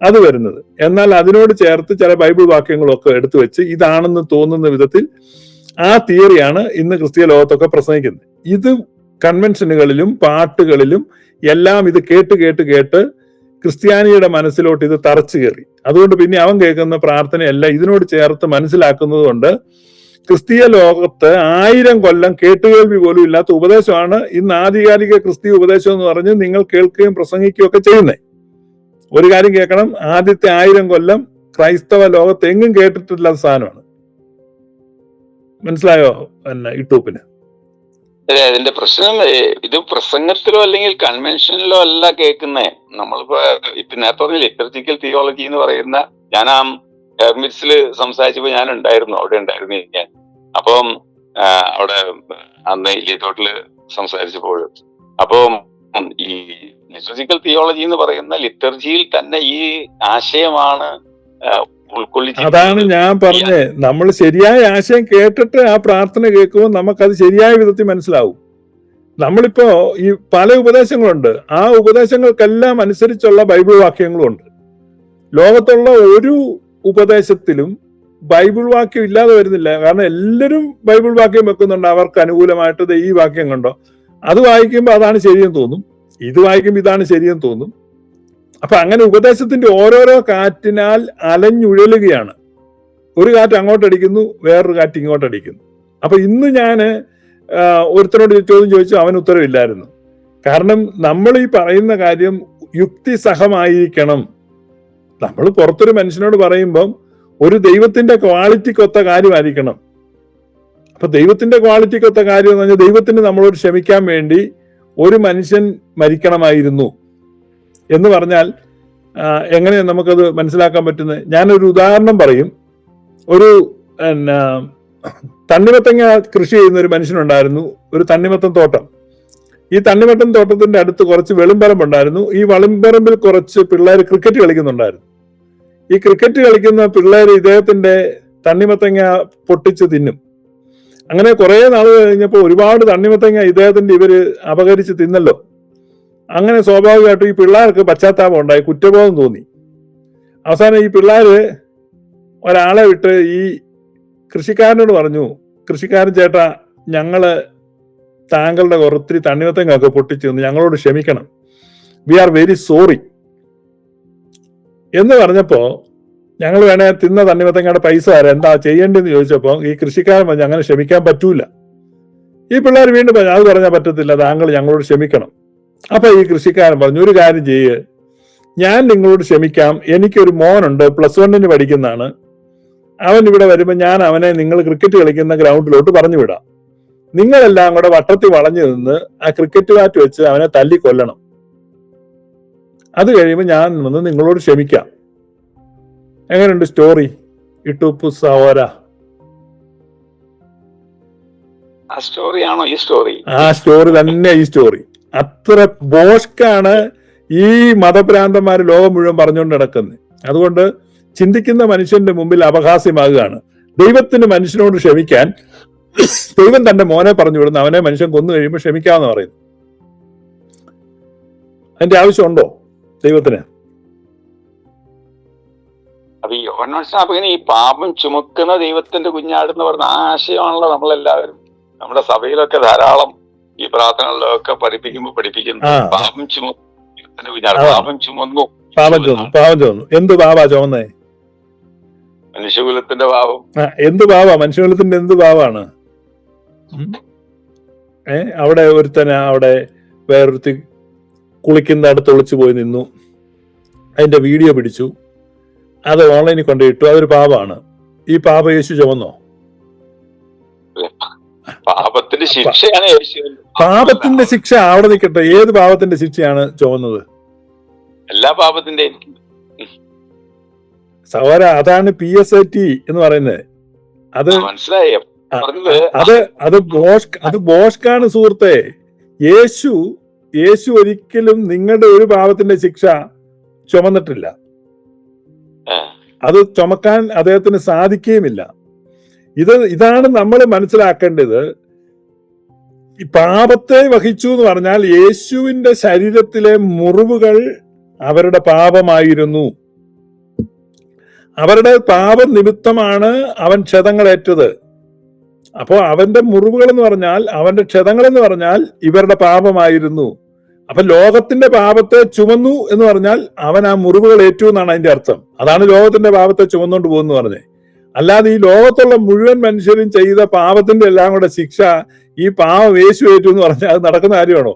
അത് വരുന്നത്. എന്നാൽ അതിനോട് ചേർത്ത് ചില ബൈബിൾ വാക്യങ്ങളൊക്കെ എടുത്തു വെച്ച് ഇതാണെന്ന് തോന്നുന്ന വിധത്തിൽ ആ തിയറിയാണ് ഇന്ന് ക്രിസ്തീയ ലോകത്തൊക്കെ പ്രസംഗിക്കുന്നത്. ഇത് കൺവെൻഷനുകളിലും പാട്ടുകളിലും എല്ലാം ഇത് കേട്ട് ക്രിസ്ത്യാനിയുടെ മനസ്സിലോട്ട് ഇത് തറച്ചു കയറി. അതുകൊണ്ട് പിന്നെ അവൻ കേൾക്കുന്ന പ്രാർത്ഥനയല്ല ഇതിനോട് ചേർത്ത് മനസ്സിലാക്കുന്നത് കൊണ്ട് ക്രിസ്തീയ ലോകത്ത് 1000 കൊല്ലം കേട്ടുകേൾവി പോലും ഇല്ലാത്ത ഉപദേശമാണ് ഇന്ന് ആധികാരിക ക്രിസ്തീയ ഉപദേശം എന്ന് പറഞ്ഞ് നിങ്ങൾ കേൾക്കുകയും പ്രസംഗിക്കുകയും ഒക്കെ ചെയ്യുന്നത്. ഒരു കാര്യം കേൾക്കണം, ആദ്യത്തെ 1000 കൊല്ലം ക്രൈസ്തവ ലോകത്ത് എങ്ങും കേട്ടിട്ടില്ലാത്ത സാധനമാണ്. മനസ്സിലായോ? യൂട്യൂബിന് അതിന്റെ പ്രശ്നം ഇത് പ്രസംഗത്തിലോ അല്ലെങ്കിൽ കൺവെൻഷനിലോ അല്ല കേൾക്കുന്നേ. നമ്മളിപ്പോ നേരത്തെ പറഞ്ഞ ലിറ്റർജിക്കൽ തിയോളജി എന്ന് പറയുന്ന, ഞാൻ ആ ഹെർമിറ്റ്സിൽ സംസാരിച്ചപ്പോ ഞാൻ ഉണ്ടായിരുന്നു, അവിടെ ഉണ്ടായിരുന്നു ഞാൻ. അപ്പം അവിടെ അന്ന് ഇല്ലിത്തോട്ടില് സംസാരിച്ചപ്പോൾ അപ്പം ഈ ലിറ്റർജിക്കൽ തിയോളജി എന്ന് പറയുന്ന ലിറ്റർജിയിൽ തന്നെ ഈ ആശയമാണ് ഉൾക്കൊള്ളിച്ചത്. അതാണ് ഞാൻ പറഞ്ഞത്. നമ്മൾ ശരിയായ ആശയം കേട്ടിട്ട് ആ പ്രാർത്ഥന കേൾക്കുമ്പോൾ നമുക്കത് ശരിയായ വിധത്തിൽ മനസ്സിലാവും. നമ്മളിപ്പോ ഈ പല ഉപദേശങ്ങളുണ്ട്, ആ ഉപദേശങ്ങൾക്കെല്ലാം അനുസരിച്ചുള്ള ബൈബിൾ വാക്യങ്ങളും ഉണ്ട്. ലോകത്തുള്ള ഒരു ഉപദേശത്തിലും ബൈബിൾ വാക്യം ഇല്ലാതെ വരുന്നില്ല. കാരണം എല്ലാവരും ബൈബിൾ വാക്യം വെക്കുന്നുണ്ട് അവർക്ക് അനുകൂലമായിട്ട്. ഈ വാക്യം കണ്ടോ, അത് വായിക്കുമ്പോൾ അതാണ് ശരിയെന്ന് തോന്നും, ഇത് വായിക്കുമ്പോൾ ഇതാണ് ശരിയെന്ന് തോന്നും. അപ്പൊ അങ്ങനെ ഉപദേശത്തിന്റെ ഓരോരോ കാറ്റിനാൽ അലഞ്ഞുഴലുകയാണ്. ഒരു കാറ്റ് അങ്ങോട്ടടിക്കുന്നു, വേറൊരു കാറ്റ് ഇങ്ങോട്ടടിക്കുന്നു. അപ്പൊ ഇന്ന് ഞാന് ഒരുത്തരോട് ചോദ്യം ചോദിച്ചു, അവന് ഉത്തരവില്ലായിരുന്നു. കാരണം നമ്മൾ ഈ പറയുന്ന കാര്യം യുക്തിസഹമായിരിക്കണം. നമ്മൾ പുറത്തൊരു മനുഷ്യനോട് പറയുമ്പം ഒരു ദൈവത്തിന്റെ ക്വാളിറ്റിക്കൊത്ത കാര്യമായിരിക്കണം. അപ്പൊ ദൈവത്തിന്റെ ക്വാളിറ്റിക്കൊത്ത കാര്യം എന്ന് പറഞ്ഞാൽ ദൈവത്തിന് നമ്മളോട് ക്ഷമിക്കാൻ വേണ്ടി ഒരു മനുഷ്യൻ മരിക്കണമായിരുന്നു എന്ന് പറഞ്ഞാൽ എങ്ങനെയാണ് നമുക്കത് മനസ്സിലാക്കാൻ പറ്റുന്നത്? ഞാനൊരു ഉദാഹരണം പറയും. ഒരു തണ്ണിമത്തങ്ങ കൃഷി ചെയ്യുന്ന ഒരു മനുഷ്യനുണ്ടായിരുന്നു, ഒരു തണ്ണിമത്തൻ തോട്ടം. ഈ തണ്ണിമത്തൻ തോട്ടത്തിന്റെ അടുത്ത് കുറച്ച് വെളിമ്പറമ്പുണ്ടായിരുന്നു. ഈ വെളിമ്പറമ്പിൽ കുറച്ച് പിള്ളേർ ക്രിക്കറ്റ് കളിക്കുന്നുണ്ടായിരുന്നു. ഈ ക്രിക്കറ്റ് കളിക്കുന്ന പിള്ളേർ ഇദ്ദേഹത്തിന്റെ തണ്ണിമത്തങ്ങ പൊട്ടിച്ച് തിന്നും. അങ്ങനെ കുറെ നാൾ കഴിഞ്ഞപ്പോൾ ഒരുപാട് തണ്ണിമത്തങ്ങ ഇദ്ദേഹത്തിന്റെ ഇവര് അപകരിച്ച് തിന്നല്ലോ. അങ്ങനെ സ്വാഭാവികമായിട്ടും ഈ പിള്ളേർക്ക് പശ്ചാത്താപം ഉണ്ടായി, കുറ്റബോധം തോന്നി. അവസാനം ഈ പിള്ളേര് ഒരാളെ വിട്ട് ഈ കൃഷിക്കാരനോട് പറഞ്ഞു, കൃഷിക്കാരൻ ചേട്ടാ, ഞങ്ങള് താങ്കളുടെ ഒത്തിരി തണ്ണിമത്തങ്ങയൊക്കെ പൊട്ടിച്ചു തന്നു, ഞങ്ങളോട് ക്ഷമിക്കണം, വി ആർ വെരി സോറി എന്ന് പറഞ്ഞപ്പോ ഞങ്ങൾ വേണേ തിന്ന തണ്ണിമത്തങ്ങയുടെ പൈസ തരാം, എന്താ ചെയ്യേണ്ടതെന്ന് ചോദിച്ചപ്പോ ഈ കൃഷിക്കാരൻ പറഞ്ഞു അങ്ങനെ ക്ഷമിക്കാൻ പറ്റൂല. ഈ പിള്ളേർ വീണ്ടും പറഞ്ഞു അത് പറഞ്ഞാൽ പറ്റത്തില്ല, താങ്കൾ ഞങ്ങളോട് ക്ഷമിക്കണം. അപ്പൊ ഈ കൃഷിക്കാരൻ പറഞ്ഞു, ഒരു കാര്യം ചെയ്യ്, ഞാൻ നിങ്ങളോട് ക്ഷമിക്കാം, എനിക്കൊരു മോനുണ്ട്, +1 പഠിക്കുന്നതാണ്, അവൻ ഇവിടെ വരുമ്പോൾ ഞാൻ അവനെ നിങ്ങൾ ക്രിക്കറ്റ് കളിക്കുന്ന ഗ്രൗണ്ടിലോട്ട് പറഞ്ഞു വിടാം, നിങ്ങളെല്ലാം കൂടെ വട്ടത്തിൽ വളഞ്ഞു നിന്ന് ആ ക്രിക്കറ്റ് ബാറ്റ് വെച്ച് അവനെ തല്ലി കൊല്ലണം, അത് കഴിയുമ്പോൾ ഞാൻ വന്ന് നിങ്ങളോട് ക്ഷമിക്കാം. എങ്ങനെയുണ്ട് സ്റ്റോറി? ഇട്ടുപ്പു സഹോര, ആ സ്റ്റോറിയാണോ ഈ സ്റ്റോറി? ആ സ്റ്റോറി തന്നെ ഈ സ്റ്റോറി. അത്ര ബോഷ്കാണ് ഈ മതഭ്രാന്തന്മാര് ലോകം മുഴുവൻ പറഞ്ഞുകൊണ്ട് നടക്കുന്നത്. അതുകൊണ്ട് ചിന്തിക്കുന്ന മനുഷ്യന്റെ മുമ്പിൽ അപഹാസ്യമാകുകയാണ്. ദൈവത്തിന് മനുഷ്യനോട് ക്ഷമിക്കാൻ ദൈവം തന്റെ മോനെ പറഞ്ഞു വിടുന്നു, അവനെ മനുഷ്യൻ കൊന്നു കഴിയുമ്പോൾ ക്ഷമിക്കാമെന്ന് പറയുന്നു. അതിന്റെ ആവശ്യമുണ്ടോ ദൈവത്തിന്? അപ്പൊ ഈ യോഹന്നാൻ സ്നാപകൻ ഈ പാപം ചുമക്കുന്ന ദൈവത്തിന്റെ കുഞ്ഞാട് എന്ന് പറഞ്ഞ ആ ആശയമാണല്ലോ നമ്മളെല്ലാവരും നമ്മുടെ സഭയിലൊക്കെ ധാരാളം ഈ പ്രാർത്ഥനകളിലൊക്കെ പഠിപ്പിക്കുന്നു. പാപം ചുമക്കുന്ന ദൈവത്തിന്റെ കുഞ്ഞാട്, പാപം ചുമന്നു പാപം ചുമന്നു. എന്ത് പാപാ ചുമന്നേ? മനുഷ്യകുലത്തിന്റെ പാപം. എന്ത് പാവാ? മനുഷ്യകുലത്തിന്റെ എന്ത് പാവാണ്? അവിടെ ഒരുത്തന് അവിടെ വേറൊരുത്തി കുളിക്കുന്ന അടുത്ത് ഒളിച്ചു പോയി നിന്നു, അതിന്റെ വീഡിയോ പിടിച്ചു, അത് ഓൺലൈനിൽ കൊണ്ടുപോയിട്ടു. അതൊരു പാപമാണ്. ഈ പാപം യേശു ചുമന്നോ? പാപത്തിന്റെ ശിക്ഷയാണ് യേശു. പാപത്തിന്റെ ശിക്ഷ അവിടെ നിൽക്കട്ടെ, ഏത് പാപത്തിന്റെ ശിക്ഷയാണ് ചുമന്നത്? എല്ലാ പാപത്തിന്റെയും സഹോദര, അതാണ് PSAT എന്ന് പറയുന്നത്. അത് മനസ്സിലായി. അത് ബോഷ്കാണ് സുഹൃത്തെ. യേശു ഒരിക്കലും നിങ്ങളുടെ ഒരു പാപത്തിന്റെ ശിക്ഷ ചുമന്നിട്ടില്ല. അത് ചുമക്കാൻ അദ്ദേഹത്തിന് സാധിക്കുകയുമില്ല. ഇതാണ് നമ്മൾ മനസ്സിലാക്കേണ്ടത്. ഈ പാപത്തെ വഹിച്ചു എന്ന് പറഞ്ഞാൽ യേശുവിന്റെ ശരീരത്തിലെ മുറിവുകൾ അവരുടെ പാപമായിരുന്നു. അവരുടെ പാപം നിമിത്തമാണ് അവൻ ക്ഷതങ്ങളേറ്റത്. അപ്പോ അവന്റെ മുറിവുകൾ എന്ന് പറഞ്ഞാൽ, അവന്റെ ക്ഷതങ്ങൾ എന്ന് പറഞ്ഞാൽ ഇവരുടെ പാപമായിരുന്നു. അപ്പൊ ലോകത്തിന്റെ പാപത്തെ ചുമന്നു എന്ന് പറഞ്ഞാൽ അവൻ ആ മുറിവുകൾ ഏറ്റു എന്നാണ് അതിന്റെ അർത്ഥം. അതാണ് ലോകത്തിന്റെ പാപത്തെ ചുമന്നുകൊണ്ട് പോകുന്നു പറഞ്ഞേ. അല്ലാതെ ഈ ലോകത്തുള്ള മുഴുവൻ മനുഷ്യരും ചെയ്ത പാപത്തിന്റെ എല്ലാം കൂടെ ശിക്ഷ ഈ പാപം യേശു ഏറ്റു എന്ന് പറഞ്ഞാൽ അത് നടക്കുന്ന കാര്യമാണോ?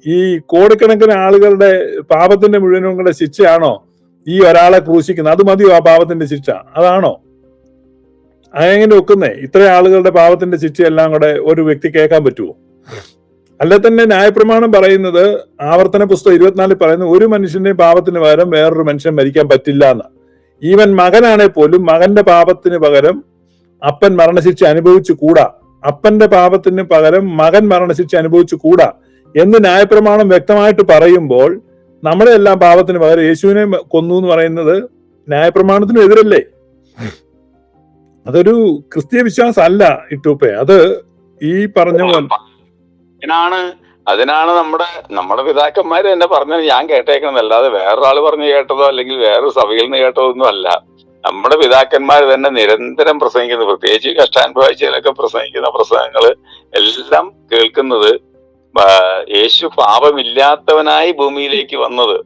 ഈ കോടിക്കണക്കിന് ആളുകളുടെ പാപത്തിന്റെ മുഴുവനും കൂടെ ശിക്ഷയാണോ ഈ ഒരാളെ ക്രൂശിക്കുന്നത്? അത് മതിയോ ആ പാപത്തിന്റെ ശിക്ഷ? അതാണോ അങ്ങനെ ഒക്കുന്നേ? ഇത്ര ആളുകളുടെ പാപത്തിന്റെ ശിക്ഷ എല്ലാം കൂടെ ഒരു വ്യക്തി കേൾക്കാൻ പറ്റുമോ? അല്ലെ തന്നെ ന്യായപ്രമാണം പറയുന്നത്, ആവർത്തന പുസ്തകം 24 പറയുന്നത്, ഒരു മനുഷ്യന്റെ പാപത്തിന് പകരം വേറൊരു മനുഷ്യൻ മരിക്കാൻ പറ്റില്ല എന്ന്. ഈവൻ മകനാണെ പോലും മകന്റെ പാപത്തിന് പകരം അപ്പൻ മരണശിക്ഷ അനുഭവിച്ചു കൂടാ, അപ്പന്റെ പാപത്തിന് പകരം മകൻ മരണശിക്ഷ അനുഭവിച്ചു കൂടാ എന്ന് ന്യായപ്രമാണം വ്യക്തമായിട്ട് പറയുമ്പോൾ നമ്മുടെ എല്ലാം പാപത്തിന് പകരം യേശുവിനെ കൊന്നു എന്ന് പറയുന്നത് ന്യായപ്രമാണത്തിനും എതിരല്ലേ? അതൊരു ക്രിസ്തീയ വിശ്വാസം അല്ല ഇട്ടൂപ്പേ. അത് ഈ പറഞ്ഞ പോലെ അതിനാണ് നമ്മുടെ പിതാക്കന്മാര് തന്നെ പറഞ്ഞത് ഞാൻ കേട്ടേക്കുന്നത്, അല്ലാതെ വേറൊരാള് പറഞ്ഞു കേട്ടതോ അല്ലെങ്കിൽ വേറൊരു സഭയിൽ നിന്ന് കേട്ടതോ ഒന്നും അല്ല. നമ്മുടെ പിതാക്കന്മാർ തന്നെ നിരന്തരം പ്രസംഗിക്കുന്നത്, പ്രത്യേകിച്ച് കഷ്ടാനുഭവിച്ചതിലൊക്കെ പ്രസംഗിക്കുന്ന പ്രസംഗങ്ങള് എല്ലാം കേൾക്കുന്നത് യേശു പാപമില്ലാത്തവനായി ഭൂമിയിലേക്ക് വന്നത്.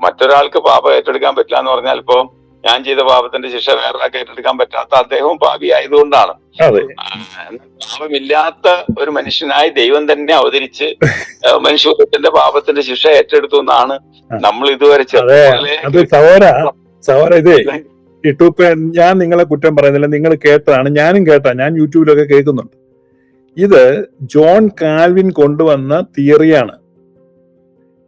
മറ്റൊരാൾക്ക് പാപം ഏറ്റെടുക്കാൻ പറ്റില്ല എന്ന് പറഞ്ഞാൽ, ഇപ്പൊ ഞാൻ ചെയ്ത പാപത്തിന്റെ ശിക്ഷ വേറൊരാൾക്ക് ഏറ്റെടുക്കാൻ പറ്റാത്ത അദ്ദേഹവും പാപി ആയതുകൊണ്ടാണ്. പാപമില്ലാത്ത ഒരു മനുഷ്യനായി ദൈവം തന്നെ അവതരിച്ച് മനുഷ്യത്തിന്റെ പാപത്തിന്റെ ശിക്ഷ ഏറ്റെടുത്തു എന്നാണ് നമ്മൾ ഇതുവരെ ഞാൻ നിങ്ങളെ കുറ്റം പറയുന്നില്ല, നിങ്ങൾ കേട്ടതാണ്, ഞാനും കേട്ടാ, ഞാൻ യൂട്യൂബിലൊക്കെ കേൾക്കുന്നുണ്ട്. ഇത് ജോൺ കാൽവിൻ കൊണ്ടുവന്ന തിയറിയാണ്.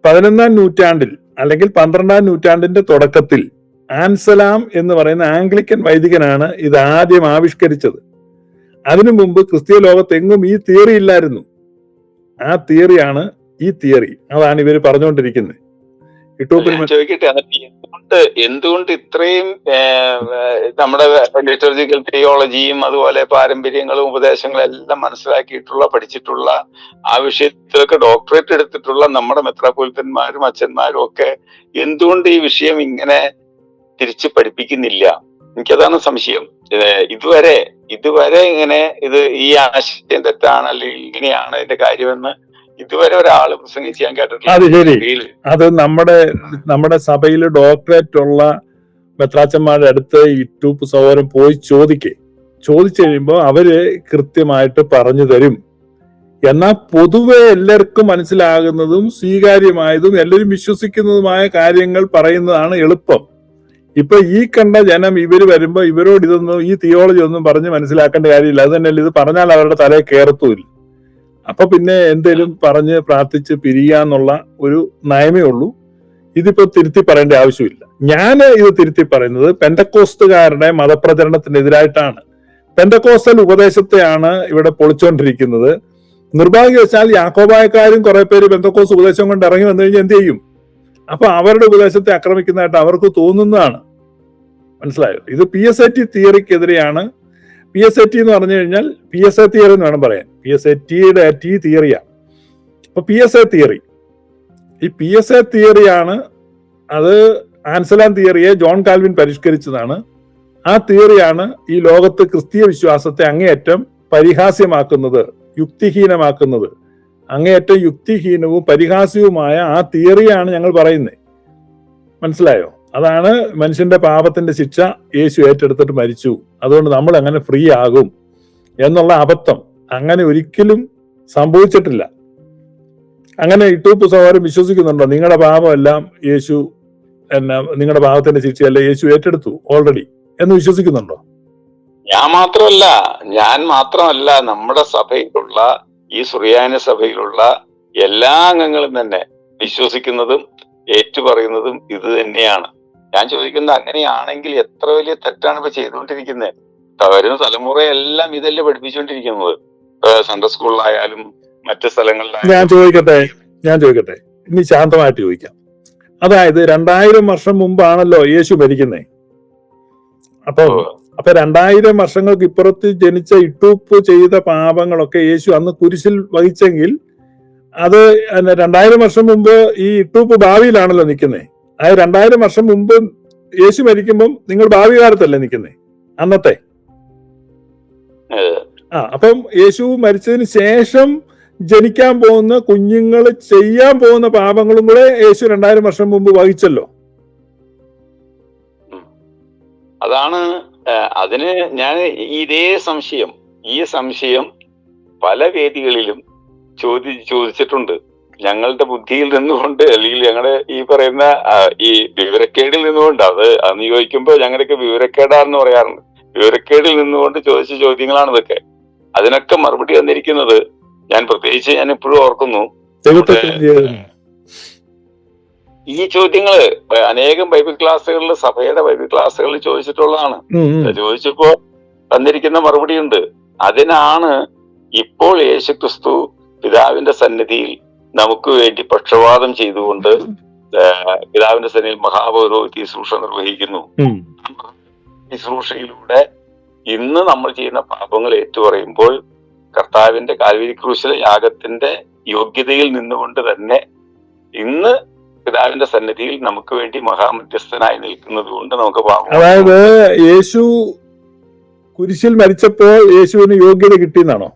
11-ാം നൂറ്റാണ്ടിൽ അല്ലെങ്കിൽ 12-ാം നൂറ്റാണ്ടിന്റെ തുടക്കത്തിൽ ആൻസലാം എന്ന് പറയുന്ന ആംഗ്ലിക്കൻ വൈദികനാണ് ഇത് ആദ്യം ആവിഷ്കരിച്ചത്. അതിനു മുമ്പ് ക്രിസ്തീയ ലോകത്തെങ്ങും ഈ തിയറി ഇല്ലായിരുന്നു. ആ തിയറിയാണ് ഈ തിയറി. അതാണ് ഇവര് പറഞ്ഞുകൊണ്ടിരിക്കുന്നത്. ചോദിക്കട്ടെ, എന്തുകൊണ്ട് ഇത്രയും നമ്മുടെ ലിറ്റർജിക്കൽ തിയോളജിയും അതുപോലെ പാരമ്പര്യങ്ങളും ഉപദേശങ്ങളും എല്ലാം മനസ്സിലാക്കിയിട്ടുള്ള, പഠിച്ചിട്ടുള്ള, ആ വിഷയത്തിലൊക്കെ ഡോക്ടറേറ്റ് എടുത്തിട്ടുള്ള നമ്മുടെ മെത്രാപ്പൊലീത്തന്മാരും അച്ഛന്മാരും ഒക്കെ എന്തുകൊണ്ട് ഈ വിഷയം ഇങ്ങനെ തിരിച്ച് പഠിപ്പിക്കുന്നില്ല? എനിക്കതാണ് സംശയം. ഇതുവരെ ഇങ്ങനെ ഈ ആശയം തെറ്റാണ് അല്ലെങ്കിൽ ഇങ്ങനെയാണ് ഇതിന്റെ കാര്യമെന്ന് ഇതുവരെ ഒരാൾ പ്രസംഗിച്ച് ഞാൻ കേട്ടിട്ടില്ല. അത് ശരി. അത് നമ്മുടെ സഭയിൽ ഡോക്ടറേറ്റ് ഉള്ള മെത്രാച്ചന്മാരുടെ അടുത്ത് യൂട്യൂബ് സഹോദരൻ പോയി ചോദിച്ചു കഴിയുമ്പോൾ അവര് കൃത്യമായിട്ട് പറഞ്ഞു തരും. എന്നാൽ പൊതുവെ എല്ലാവർക്കും മനസ്സിലാകുന്നതും സ്വീകാര്യമായതും എല്ലാവരും വിശ്വസിക്കുന്നതുമായ കാര്യങ്ങൾ പറയുന്നതാണ് എളുപ്പം. ഇപ്പൊ ഈ കണ്ട ജനം ഇവര് വരുമ്പോ ഇവരോട് ഈ തിയോളജി ഒന്നും പറഞ്ഞ് മനസ്സിലാക്കേണ്ട കാര്യമില്ല. അത് തന്നെയല്ല, ഇത് പറഞ്ഞാൽ അവരുടെ തലയെ കയറത്തുമില്ല. അപ്പൊ പിന്നെ എന്തേലും പറഞ്ഞ് പ്രാർത്ഥിച്ച് പിരിയാന്നുള്ള ഒരു നയമേ ഉള്ളൂ. ഇതിപ്പോ തിരുത്തി പറയേണ്ട ആവശ്യമില്ല. ഞാൻ ഇത് തിരുത്തി പറയുന്നത് പെന്തക്കോസ്തുകാരുടെ മതപ്രചരണത്തിനെതിരായിട്ടാണ്. പെന്തക്കോസ്റ്റൽ ഉപദേശത്തെയാണ് ഇവിടെ പൊളിച്ചുകൊണ്ടിരിക്കുന്നത്. നിർഭാഗ്യവശാൽ യാക്കോബായക്കാരും കുറെ പേര് പെന്തക്കോസ് ഉപദേശം കൊണ്ട് ഇറങ്ങി വന്നു കഴിഞ്ഞാൽ എന്ത് ചെയ്യും? അപ്പൊ അവരുടെ ഉപദേശത്തെ ആക്രമിക്കുന്നതായിട്ട് അവർക്ക് തോന്നുന്നതാണ്. മനസ്സിലായോ? ഇത് PSAT തിയറിക്കെതിരെയാണ്. PSAT എന്ന് പറഞ്ഞു കഴിഞ്ഞാൽ PSA തിയറി എന്ന് വേണം പറയാൻ. PSATയുടെ തിയറിയാണ്. അപ്പൊ PSA തിയറി, ഈ PSA തിയറിയാണ്. അത് ആൻസലാം തിയറിയെ ജോൺ കാൽവിൻ പരിഷ്കരിച്ചതാണ്. ആ തിയറിയാണ് ഈ ലോകത്ത് ക്രിസ്തീയ വിശ്വാസത്തെ അങ്ങേയറ്റം പരിഹാസ്യമാക്കുന്നത്, യുക്തിഹീനമാക്കുന്നത്. അങ്ങേയറ്റം യുക്തിഹീനവും പരിഹാസ്യവുമായ ആ തിയറിയാണ് ഞങ്ങൾ പറയുന്നത്. മനസ്സിലായോ? അതാണ് മനുഷ്യന്റെ പാപത്തിന്റെ ശിക്ഷ യേശു ഏറ്റെടുത്തിട്ട് മരിച്ചു, അതുകൊണ്ട് നമ്മൾ അങ്ങനെ ഫ്രീ ആകും എന്നുള്ള അബദ്ധം അങ്ങനെ ഒരിക്കലും സംഭവിച്ചിട്ടില്ല. അങ്ങനെ ഇട്ടൂപ്പ് സഹോദരൻ വിശ്വസിക്കുന്നുണ്ടോ? നിങ്ങളുടെ പാപമെല്ലാം യേശു നിങ്ങളുടെ പാപത്തിന്റെ ശിക്ഷയല്ല യേശു ഏറ്റെടുത്തു ഓൾറെഡി എന്ന് വിശ്വസിക്കുന്നുണ്ടോ? ഞാൻ മാത്രമല്ല നമ്മുടെ സഭയിലുള്ള ഈ സുറിയാനി സഭയിലുള്ള എല്ലാ അംഗങ്ങളും തന്നെ വിശ്വസിക്കുന്നതും ഏറ്റുപറയുന്നതും ഇത് തന്നെയാണ്. ഞാൻ ചോദിക്കുന്നത്, അങ്ങനെയാണെങ്കിൽ എത്ര വലിയ തെറ്റാണ് ഇപ്പൊ ചെയ്തുകൊണ്ടിരിക്കുന്നത്? വരുന്ന തലമുറയെല്ലാം ഇതല്ലേ പഠിപ്പിച്ചുകൊണ്ടിരിക്കുന്നത്. സൺഡേ സ്കൂളിലായാലും മറ്റു സ്ഥലങ്ങളിലായാലും. ഞാൻ ചോദിക്കട്ടെ ഇനി ശാന്തമായിട്ട് ചോദിക്കാം. അതായത് 2000 വർഷം മുമ്പാണല്ലോ യേശു മരിക്കുന്നേ. അപ്പൊ 2000 വർഷങ്ങൾക്ക് ഇപ്പുറത്ത് ജനിച്ച ഇട്ടൂപ്പ് ചെയ്ത പാപങ്ങളൊക്കെ യേശു അന്ന് കുരിശിൽ വഹിച്ചെങ്കിൽ അത് 2000 വർഷം മുമ്പ് ഈ ഇട്ടൂപ്പ് ഭാവിയിലാണല്ലോ നിൽക്കുന്നത്. അതായത് 2000 വർഷം മുമ്പ് യേശു മരിക്കുമ്പം നിങ്ങൾ ഭാവി കാലത്തല്ലേ നിൽക്കുന്നേ അന്നത്തെ. അപ്പം യേശു മരിച്ചതിന് ശേഷം ജനിക്കാൻ പോകുന്ന കുഞ്ഞുങ്ങൾ ചെയ്യാൻ പോകുന്ന പാപങ്ങളും കൂടെ യേശു 2000 വർഷം മുമ്പ് വഹിച്ചല്ലോ. അതാണ് അതിന് ഞാൻ ഈ സംശയം പല വേദികളിലും ചോദിച്ചിട്ടുണ്ട്. ഞങ്ങളുടെ ബുദ്ധിയിൽ നിന്നുകൊണ്ട്, അല്ലെങ്കിൽ ഞങ്ങളുടെ ഈ പറയുന്ന ഈ വിവരക്കേടിൽ നിന്നുകൊണ്ട്, അന്ന് ചോദിക്കുമ്പോൾ ഞങ്ങളുടെയൊക്കെ വിവരക്കേടാന്ന് പറയാറുണ്ട്. വിവരക്കേടിൽ നിന്നുകൊണ്ട് ചോദിച്ച ചോദ്യങ്ങളാണ് ഇതൊക്കെ. അതിനൊക്കെ മറുപടി വന്നിരിക്കുന്നത് ഞാൻ ഇപ്പോഴും ഓർക്കുന്നു. ഈ ചോദ്യങ്ങള് അനേകം ബൈബിൾ ക്ലാസ്സുകളിൽ, സഭയുടെ ബൈബിൾ ക്ലാസ്സുകളിൽ ചോദിച്ചിട്ടുള്ളതാണ്. ചോദിച്ചപ്പോ തന്നിരിക്കുന്ന മറുപടി ഉണ്ട്. അതിനാണ് ഇപ്പോൾ യേശുക്രിസ്തു പിതാവിന്റെ സന്നിധിയിൽ നമുക്ക് വേണ്ടി പക്ഷപാതം ചെയ്തുകൊണ്ട് പിതാവിന്റെ സന്നിധിയിൽ മഹാപൗരോഹിത്യ ശുശ്രൂഷ നിർവഹിക്കുന്നു. ശുശ്രൂഷയിലൂടെ ഇന്ന് നമ്മൾ ചെയ്യുന്ന പാപങ്ങൾ ഏറ്റുപറയുമ്പോൾ കർത്താവിന്റെ കാൽവരി ക്രൂശിലെ യാഗത്തിന്റെ യോഗ്യതയിൽ നിന്നുകൊണ്ട് തന്നെ ഇന്ന് പിതാവിന്റെ സന്നിധിയിൽ നമുക്ക് വേണ്ടി മഹാമധ്യസ്ഥനായി നിൽക്കുന്നത് കൊണ്ട് നമുക്ക് പാപം. അതായത് യേശു കുരിശിൽ മരിച്ചപ്പോൾ യേശുവിന് യോഗ്യത കിട്ടിയെന്നാണോ?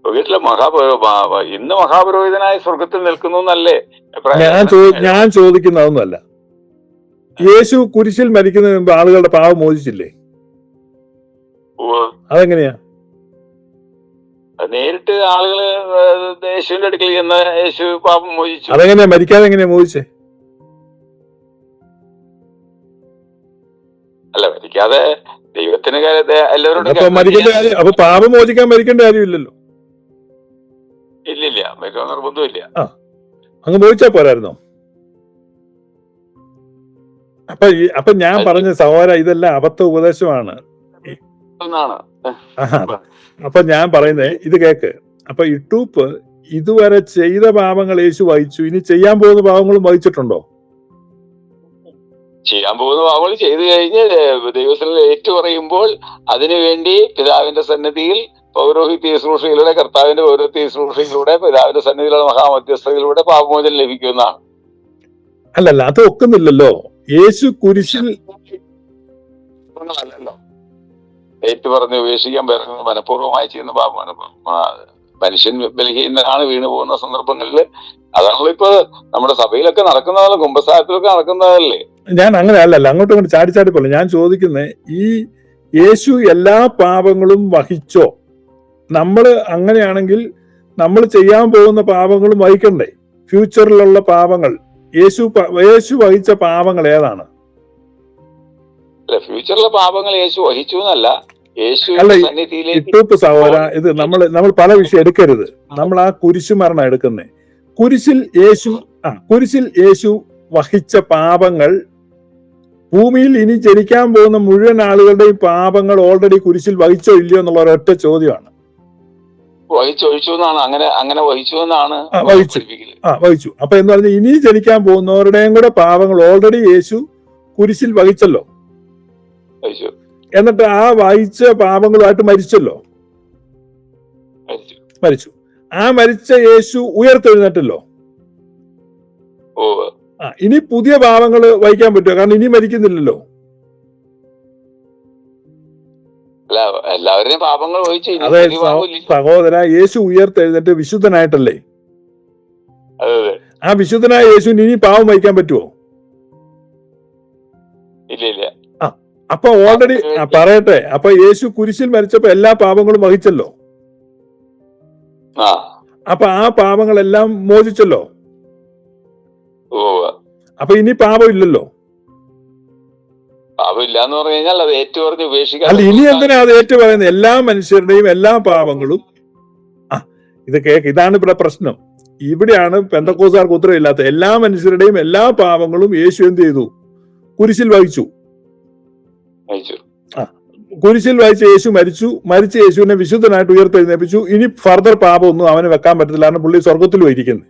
യോഗ്യത്തിലെ ഇന്ന് മഹാപുരോഹിതനായി സ്വർഗത്തിൽ നിൽക്കുന്നു എന്നല്ലേ ഞാൻ ചോദിക്കുന്നതൊന്നുമല്ല. യേശു കുരിശിൽ മരിക്കുന്നതിന് മുമ്പ് ആളുകളുടെ പാപം മോചിച്ചില്ലേ? അതെങ്ങനെയാ? നേരിട്ട് ആളുകള് യേശുവിന്റെ അടുക്കൽ ചെന്ന് യേശു പാപം മോചിച്ചു. അതെങ്ങനെയാ? മരിക്കാതെ എങ്ങനെയാ മോചിച്ചേ? അല്ല, മരിക്കാതെ ദൈവത്തിന് എല്ലാവരോടും. അപ്പൊ പാപം മോചിക്കാൻ മരിക്കേണ്ട കാര്യമില്ലല്ലോ. ഇല്ലില്ല, മരിക്കാൻ നിർബന്ധമില്ല. അങ്ങ് മോചിച്ചാ പോരായിരുന്നോ? അപ്പൊ ഞാൻ പറഞ്ഞ സഹോദര, ഇതെല്ലാം അബദ്ധ ഉപദേശമാണ്. അപ്പൊ ഞാൻ പറയുന്നേ ഇത് കേക്ക്. അപ്പൊ ഇട്ടൂപ്പ് ഇതുവരെ ചെയ്ത പാപങ്ങൾ യേശു വഹിച്ചു, ഇനി ചെയ്യാൻ പോകുന്ന പാപങ്ങളും വഹിച്ചിട്ടുണ്ടോ? ചെയ്യാൻ പോകുന്ന പാപങ്ങൾ ചെയ്തു കഴിഞ്ഞ് ദൈവത്തിൽ ഏറ്റുപറയുമ്പോൾ അതിനുവേണ്ടി പിതാവിന്റെ സന്നിധിയിൽ പൗരോഹിത്യ ശുശ്രൂഷയിലൂടെ, കർത്താവിന്റെ പൗരോഹിത്യ ശുശ്രൂഷയിലൂടെ, പിതാവിന്റെ സന്നിധിയിലുള്ള മഹാമധ്യസ്ഥതയിലൂടെ പാപമോചനം ലഭിക്കുന്നതാണ്. അല്ലല്ല, അത് ഒക്കുന്നില്ലല്ലോ. യേശു കുരിശിൽ അല്ലല്ലോ ഏറ്റുപറഞ്ഞ് ഉപേക്ഷിക്കാൻ പറയുന്നത് മനഃപൂർവ്വമായി ചെയ്യുന്ന പാപമാണ്. മനുഷ്യൻ ബലഹീനനാണ്, വീണു പോകുന്ന സന്ദർഭങ്ങളിൽ. അതാണല്ലോ ഇപ്പൊ നമ്മുടെ സഭയിലൊക്കെ നടക്കുന്നതല്ല, കുംഭസാരത്തിലൊക്കെ നടക്കുന്നതല്ലേ. ഞാൻ അങ്ങനെ അല്ലല്ല, അങ്ങോട്ടും ചാടി പോലെ ഞാൻ ചോദിക്കുന്നത്, ഈ യേശു എല്ലാ പാപങ്ങളും വഹിച്ചോ? നമ്മൾ അങ്ങനെയാണെങ്കിൽ നമ്മൾ ചെയ്യാൻ പോകുന്ന പാപങ്ങളും വഹിക്കണ്ടേ? ഫ്യൂച്ചറിലുള്ള പാപങ്ങൾ യേശു വഹിച്ച പാപങ്ങൾ ഏതാണ്? അല്ല, ഫ്യൂച്ചറിലെ പാപങ്ങൾ യേശു വഹിച്ചു എന്നല്ല, ഇട്ടൂപ്പ് സഹോദര, ഇത് നമ്മൾ പല വിഷയം എടുക്കരുത്. നമ്മൾ ആ കുരിശു മരണം എടുക്കുന്നേ. കുരിശിൽ യേശു വഹിച്ച പാപങ്ങൾ ഭൂമിയിൽ ഇനി ജനിക്കാൻ പോകുന്ന മുഴുവൻ ആളുകളുടെയും പാപങ്ങൾ ഓൾറെഡി കുരിശിൽ വഹിച്ചോ ഇല്ലയോ എന്നുള്ള ഒരൊറ്റ ചോദ്യമാണ്. വഹിച്ചു. അപ്പൊ എന്ന് പറഞ്ഞാൽ ഇനി ജനിക്കാൻ പോകുന്നവരുടെയും കൂടെ പാപങ്ങൾ ഓൾറെഡി യേശു കുരിശിൽ വഹിച്ചല്ലോ. എന്നിട്ട് ആ വഹിച്ച പാപങ്ങളുമായിട്ട് മരിച്ചല്ലോ. മരിച്ചു. ആ മരിച്ച യേശു ഉയർത്തെഴുന്നേറ്റല്ലോ. ഇനി പുതിയ പാപങ്ങൾ വഹിക്കാൻ പറ്റുമോ? കാരണം ഇനി മരിക്കുന്നില്ലല്ലോ. എല്ലാവരുടെയും പാപങ്ങൾ വഹിച്ചു. അതായത് സഹോദര, യേശു ഉയർത്തെഴുന്നേറ്റ് വിശുദ്ധനായിട്ടല്ലേ? ആ വിശുദ്ധനായ യേശുവിന് ഇനി പാപം വഹിക്കാൻ പറ്റുമോ? ഇല്ല. അപ്പൊ ഓൾറെഡി പറയട്ടെ, അപ്പൊ യേശു കുരിശിൽ മരിച്ചപ്പോ എല്ലാ പാപങ്ങളും വഹിച്ചല്ലോ. ആ അപ്പൊ ആ പാപങ്ങളെല്ലാം മോചിച്ചല്ലോ. ഓ അപ്പൊ ഇനി പാപം ഇല്ലല്ലോ. പാപമില്ല എന്ന് പറഞ്ഞു കഴിഞ്ഞാൽ അത് ഏറ്റുപറഞ്ഞ് ഉപേക്ഷിക്കാൻ. അല്ല, ഇനി എന്തിനാ അത് ഏറ്റു പറയുന്നത്? എല്ലാ മനുഷ്യരുടെയും എല്ലാ പാപങ്ങളും. ഇത് ഇതാണ് ഇവിടെ പ്രശ്നം. ഇവിടെയാണ് പെന്തക്കോസ്തുകാർക്ക് ഉത്തരവില്ലാത്ത. എല്ലാ മനുഷ്യരുടെയും എല്ലാ പാപങ്ങളും യേശു എന്ത് ചെയ്തു? കുരിശിൽ വഹിച്ചു. കുരിശിൽ വഹിച്ച് യേശു മരിച്ചു. മരിച്ച യേശുവിനെ വിശുദ്ധനായിട്ട് ഉയർത്തെഴുന്നേപ്പിച്ചു. ഇനി ഫർദർ പാപമൊന്നും അവന് വെക്കാൻ പറ്റത്തില്ല. കാരണം പുള്ളി സ്വർഗത്തിലും ഇരിക്കുന്നത്.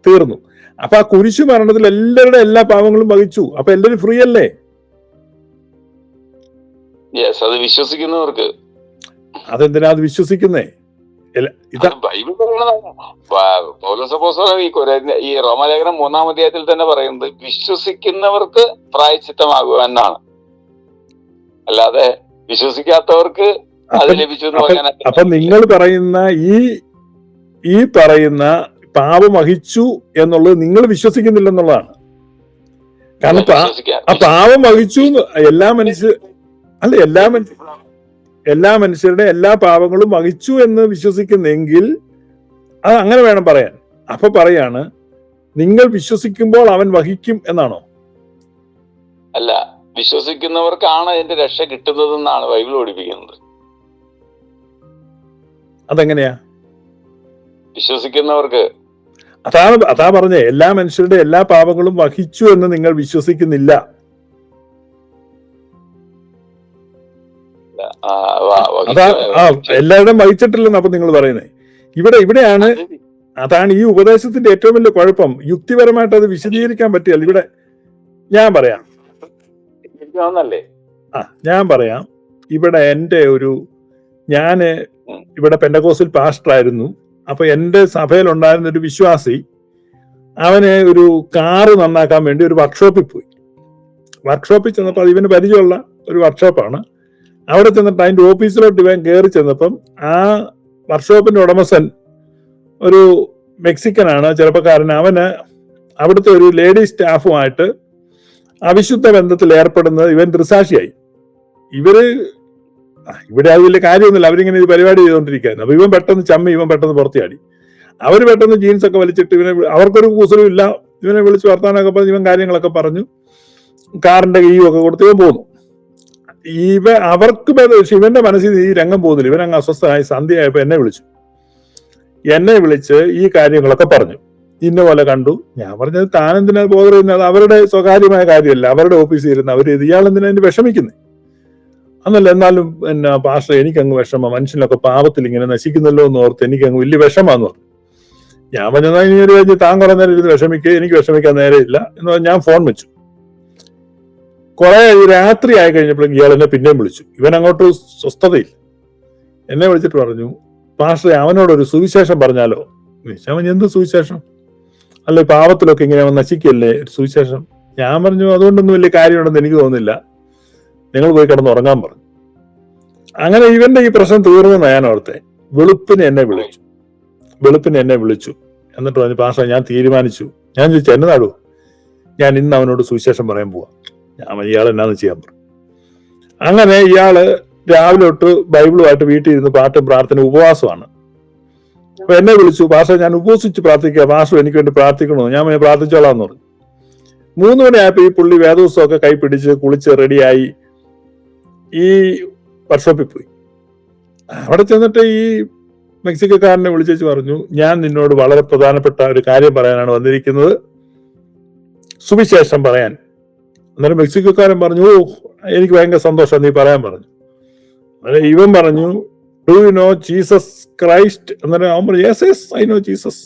തീർന്നു. അപ്പൊ ആ കുരിശു മരണത്തിൽ എല്ലാവരുടെ എല്ലാ പാപങ്ങളും വഹിച്ചു. അപ്പൊ എല്ലാവരും ഫ്രീ അല്ലേ? അത് വിശ്വസിക്കുന്നവർക്ക്. അതെന്തിനാ അത് വിശ്വസിക്കുന്നേ? ബൈബിൾ പറയുന്നത് ഈ റോമാലേഖനം 3-ാം അധ്യായത്തിൽ തന്നെ പറയുന്നത് വിശ്വസിക്കുന്നവർക്ക് പ്രായശ്ചിത്തമാകുക എന്നാണ്. അല്ലാതെ വിശ്വസിക്കാത്തവർക്ക് അത് ലഭിച്ചു എന്ന് പറയാൻ. അപ്പൊ നിങ്ങൾ പറയുന്ന ഈ പറയുന്ന പാപം വഹിച്ചു എന്നുള്ളത് നിങ്ങൾ വിശ്വസിക്കുന്നില്ലെന്നുള്ളതാണ്. കാരണം ആ പാപം വഹിച്ചു എല്ലാ മനുഷ്യരുടെ എല്ലാ പാപങ്ങളും വഹിച്ചു എന്ന് വിശ്വസിക്കുന്നെങ്കിൽ അത് അങ്ങനെ വേണം പറയാൻ. അപ്പൊ പറയാണ് നിങ്ങൾ വിശ്വസിക്കുമ്പോൾ അവൻ വഹിക്കും എന്നാണോ? അല്ല, വിശ്വസിക്കുന്നവർക്കാണ് അതിന്റെ രക്ഷ കിട്ടുന്നതെന്നാണ് ബൈബിൾ പഠിപ്പിക്കുന്നത്. അതെങ്ങനെയാ? വിശ്വസിക്കുന്നവർക്ക് അതാ പറഞ്ഞേ, എല്ലാ മനുഷ്യരുടെ എല്ലാ പാപങ്ങളും വഹിച്ചു എന്ന് നിങ്ങൾ വിശ്വസിക്കുന്നില്ല. എല്ലാവരുടെയും വഹിച്ചിട്ടില്ലെന്ന് അപ്പൊ നിങ്ങൾ പറയുന്നത്. ഇവിടെയാണ് അതാണ് ഈ ഉപദേശത്തിന്റെ ഏറ്റവും വലിയ കുഴപ്പം. യുക്തിപരമായിട്ട് അത് വിശദീകരിക്കാൻ പറ്റിയല്ല. ഇവിടെ ഞാൻ പറയാം. ഇവിടെ ഞാന് ഇവിടെ പെന്തക്കോസ്തൽ പാസ്റ്റർ ആയിരുന്നു. അപ്പൊ എന്റെ സഭയിൽ ഉണ്ടായിരുന്ന ഒരു വിശ്വാസി, അവന് ഒരു കാറ് നന്നാക്കാൻ വേണ്ടി ഒരു വർക്ക്ഷോപ്പിൽ പോയി. വർക്ക്ഷോപ്പിൽ ചെന്നപ്പോൾ അത് ഇവന് പരിചയമുള്ള ഒരു വർക്ക്ഷോപ്പാണ്. അവിടെ ചെന്നിട്ട് അതിന്റെ ഓഫീസിലോട്ട് ഇവൻ കയറി ചെന്നപ്പം ആ വർക്ക്ഷോപ്പിന്റെ ഉടമസ്ഥൻ ഒരു മെക്സിക്കനാണ്, ചെറുപ്പക്കാരൻ. അവന് അവിടുത്തെ ഒരു ലേഡി സ്റ്റാഫുമായിട്ട് അവിശുദ്ധ ബന്ധത്തിൽ ഏർപ്പെടുന്നത് ഇവൻ ദൃസാക്ഷിയായി. ഇവിടെ അത് വലിയ കാര്യമൊന്നുമില്ല, അവരിങ്ങനെ ഇത് പരിപാടി ചെയ്തുകൊണ്ടിരിക്കുകയായിരുന്നു. അപ്പൊ ഇവൻ പെട്ടെന്ന് പുറത്തിയാടി. അവര് പെട്ടെന്ന് ജീൻസ് ഒക്കെ വലിച്ചിട്ട് അവർക്കൊരു കൂസലും ഇല്ല. ഇവനെ വിളിച്ച് വർത്താനൊക്കെ പറഞ്ഞ് ഇവൻ കാര്യങ്ങളൊക്കെ പറഞ്ഞു. കാറിന്റെ കീ ഒക്കെ കൊടുത്ത് ഇവൻ പോന്നു. അവർക്ക് ഇവന്റെ മനസ്സിൽ ഈ രംഗം പോകുന്നില്ല. ഇവൻ അങ്ങ് അസ്വസ്ഥനായി. സന്ധ്യയായപ്പോ എന്നെ വിളിച്ച് ഈ കാര്യങ്ങളൊക്കെ പറഞ്ഞു. ഇന്ന പോലെ കണ്ടു. ഞാൻ പറഞ്ഞത് താൻ എന്തിനാ ബോധം? അവരുടെ സ്വകാര്യമായ കാര്യമല്ല, അവരുടെ ഓഫീസിൽ ഇരുന്ന് അവർ ഇയാൾ എന്തിനാ അതിന് വിഷമിക്കുന്നത്? എന്നല്ല, എന്നാലും പാസ്റ്റർ എനിക്കങ്ങ് വിഷമം, മനുഷ്യനൊക്കെ പാപത്തിൽ ഇങ്ങനെ നശിക്കുന്നല്ലോ എന്ന് ഓർത്ത് എനിക്കങ്ങ് വലിയ വിഷമാന്ന് പറഞ്ഞു. ഞാൻ പറഞ്ഞാൽ ഇനി ഒരു കഴിഞ്ഞ് താൻ കുറെ നേരം ഇരുന്ന് വിഷമിക്കുക, എനിക്ക് വിഷമിക്കാൻ നേരെയില്ല എന്ന് പറഞ്ഞ് ഞാൻ ഫോൺ വെച്ചു. കുറെ രാത്രി ആയി കഴിഞ്ഞപ്പോഴും ഇയാൾ എന്നെ പിന്നെയും വിളിച്ചു. ഇവൻ അങ്ങോട്ട് സ്വസ്ഥതയില്ല. എന്നെ വിളിച്ചിട്ട് പറഞ്ഞു, പാസ്റ്റർ അവനോടൊരു സുവിശേഷം പറഞ്ഞാലോ? അവൻ എന്ത് സുവിശേഷം? അല്ല, പാപത്തിലൊക്കെ ഇങ്ങനെ അവൻ നശിക്കല്ലേ, ഒരു സുവിശേഷം. ഞാൻ പറഞ്ഞു, അതുകൊണ്ടൊന്നും വലിയ കാര്യമുണ്ടെന്ന് എനിക്ക് തോന്നുന്നില്ല, നിങ്ങൾ പോയി കിടന്ന് ഉറങ്ങാൻ പറഞ്ഞു. അങ്ങനെ ഇവന്റെ ഈ പ്രശ്നം തീർന്നെന്ന് ഞാൻ ഓർത്തെ. വെളുപ്പിന് എന്നെ വിളിച്ചു. എന്നിട്ട് പറഞ്ഞു, പാസ്റ്റർ ഞാൻ തീരുമാനിച്ചു. ഞാൻ ചോദിച്ചു, എന്നെ നാടു? ഞാൻ ഇന്ന് അവനോട് സുവിശേഷം പറയാൻ പോവാ. ഇയാൾ എന്നാന്ന് ചെയ്യാൻ പറഞ്ഞു. അങ്ങനെ ഇയാള് രാവിലെ തൊട്ട് ബൈബിളുമായിട്ട് വീട്ടിൽ ഇരുന്ന് പാട്ടും പ്രാർത്ഥന ഉപവാസമാണ്. അപ്പൊ എന്നെ വിളിച്ചു, പാസ്റ്റർ ഞാൻ ഉപവസിച്ച് പ്രാർത്ഥിക്കുക, പാസ്റ്റർ എനിക്ക് വേണ്ടി പ്രാർത്ഥിക്കണോ? ഞാൻ പ്രാർത്ഥിച്ചോളാന്ന് പറഞ്ഞു. 3 മണിയായപ്പോ ഈ പുള്ളി വേദപുസ്തകമൊക്കെ കൈ പിടിച്ച് കുളിച്ച് റെഡിയായി ഈ വർക്ക്ഷോപ്പിൽ പോയി. അവിടെ ചെന്നിട്ട് ഈ മെക്സിക്കക്കാരനെ വിളിച്ചു പറഞ്ഞു, ഞാൻ നിന്നോട് വളരെ പ്രധാനപ്പെട്ട ഒരു കാര്യം പറയാനാണ് വന്നിരിക്കുന്നത്, സുവിശേഷം പറയാൻ. അന്നേരം മെക്സിക്കോക്കാരൻ പറഞ്ഞു, ഓ എനിക്ക് ഭയങ്കര സന്തോഷം, നീ പറയാൻ പറഞ്ഞു. അന്നേരം ഇവൻ പറഞ്ഞു, do you know Jesus Christ? അന്നേരം അവൻ പറഞ്ഞു, yes yes I know Jesus.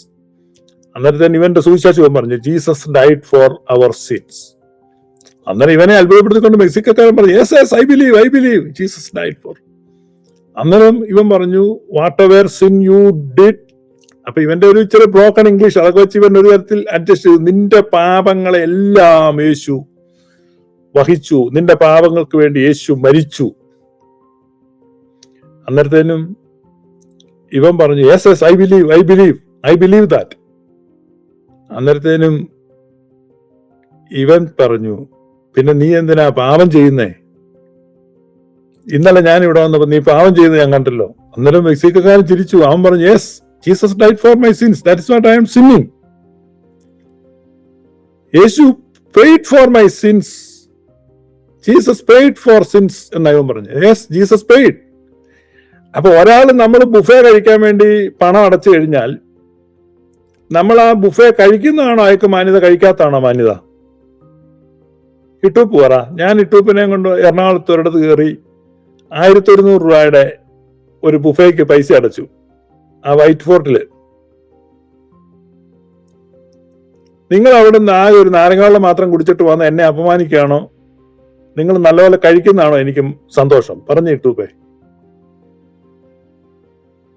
അന്നേരത്തെ ഇവന്റെ സുവിശേഷം ഇവൻ പറഞ്ഞു, Jesus died for our sins. അന്നേരം ഇവനെ അത്ഭുതപ്പെടുത്തിക്കൊണ്ട് മെക്സിക്കോക്കാരൻ പറഞ്ഞു, yes yes I believe Jesus died for. അന്നേരം ഇവൻ പറഞ്ഞു, whatever sin you did. അപ്പൊ ഇവന്റെ ഒരു ഇച്ചിരി ബ്രോക്കൺ ഇംഗ്ലീഷ്, അതൊക്കെ വെച്ച് ഇവൻ ഒരു തരത്തിൽ അഡ്ജസ്റ്റ് ചെയ്തു. നിന്റെ പാപങ്ങളെ എല്ലാം യേശു വഹിച്ചു, നിന്റെ പാപങ്ങൾക്ക് വേണ്ടി യേശു മരിച്ചു. അന്നേരത്തേനും ഇവൻ പറഞ്ഞു, yes yes I believe that. അന്നേരത്തേനും ഇവൻ പറഞ്ഞു, പിന്നെ നീ എന്തിനാ പാപം ചെയ്യുന്നേ? ഇന്നലെ ഞാൻ ഇവിടെ വന്നപ്പോ നീ പാപം ചെയ്യുന്നത് ഞാൻ കണ്ടല്ലോ. അന്നേരം മെക്സിക്കോക്കാരൻ ചിരിച്ചു. അവൻ പറഞ്ഞു, yes, Jesus died for my sins, that is what I am sinning. Yesu paid for my sins, Jesus paid for sins എന്നവൻ പറഞ്ഞു. Yes, Jesus paid. അപ്പൊ ഒരാൾ നമ്മൾ ബുഫേ കഴിക്കാൻ വേണ്ടി പണം അടച്ചു കഴിഞ്ഞാൽ നമ്മൾ ആ ബുഫേ കഴിക്കുന്നതാണോ അയക്ക് മാന്യത, കഴിക്കാത്തതാണോ മാന്യത? ഇട്ടൂപ്പ് പറ. ഞാൻ ഇട്ടൂപ്പിനെ കൊണ്ട് എറണാകുളത്ത് ഒരിടത്ത് കയറി 1100 രൂപയുടെ ഒരു ബുഫേക്ക് പൈസ അടച്ചു, ആ വൈറ്റ് ഫോർട്ടില്. നിങ്ങൾ അവിടെ നിന്ന് ആകെ ഒരു നാരങ്ങാവെള്ളം മാത്രം കുടിച്ചിട്ട് വന്ന് എന്നെ അപമാനിക്കുകയാണോ? നിങ്ങൾ നല്ലപോലെ കഴിക്കുന്നതാണോ എനിക്കും സന്തോഷം? പറഞ്ഞു ഇട്ടൂപ്പേ.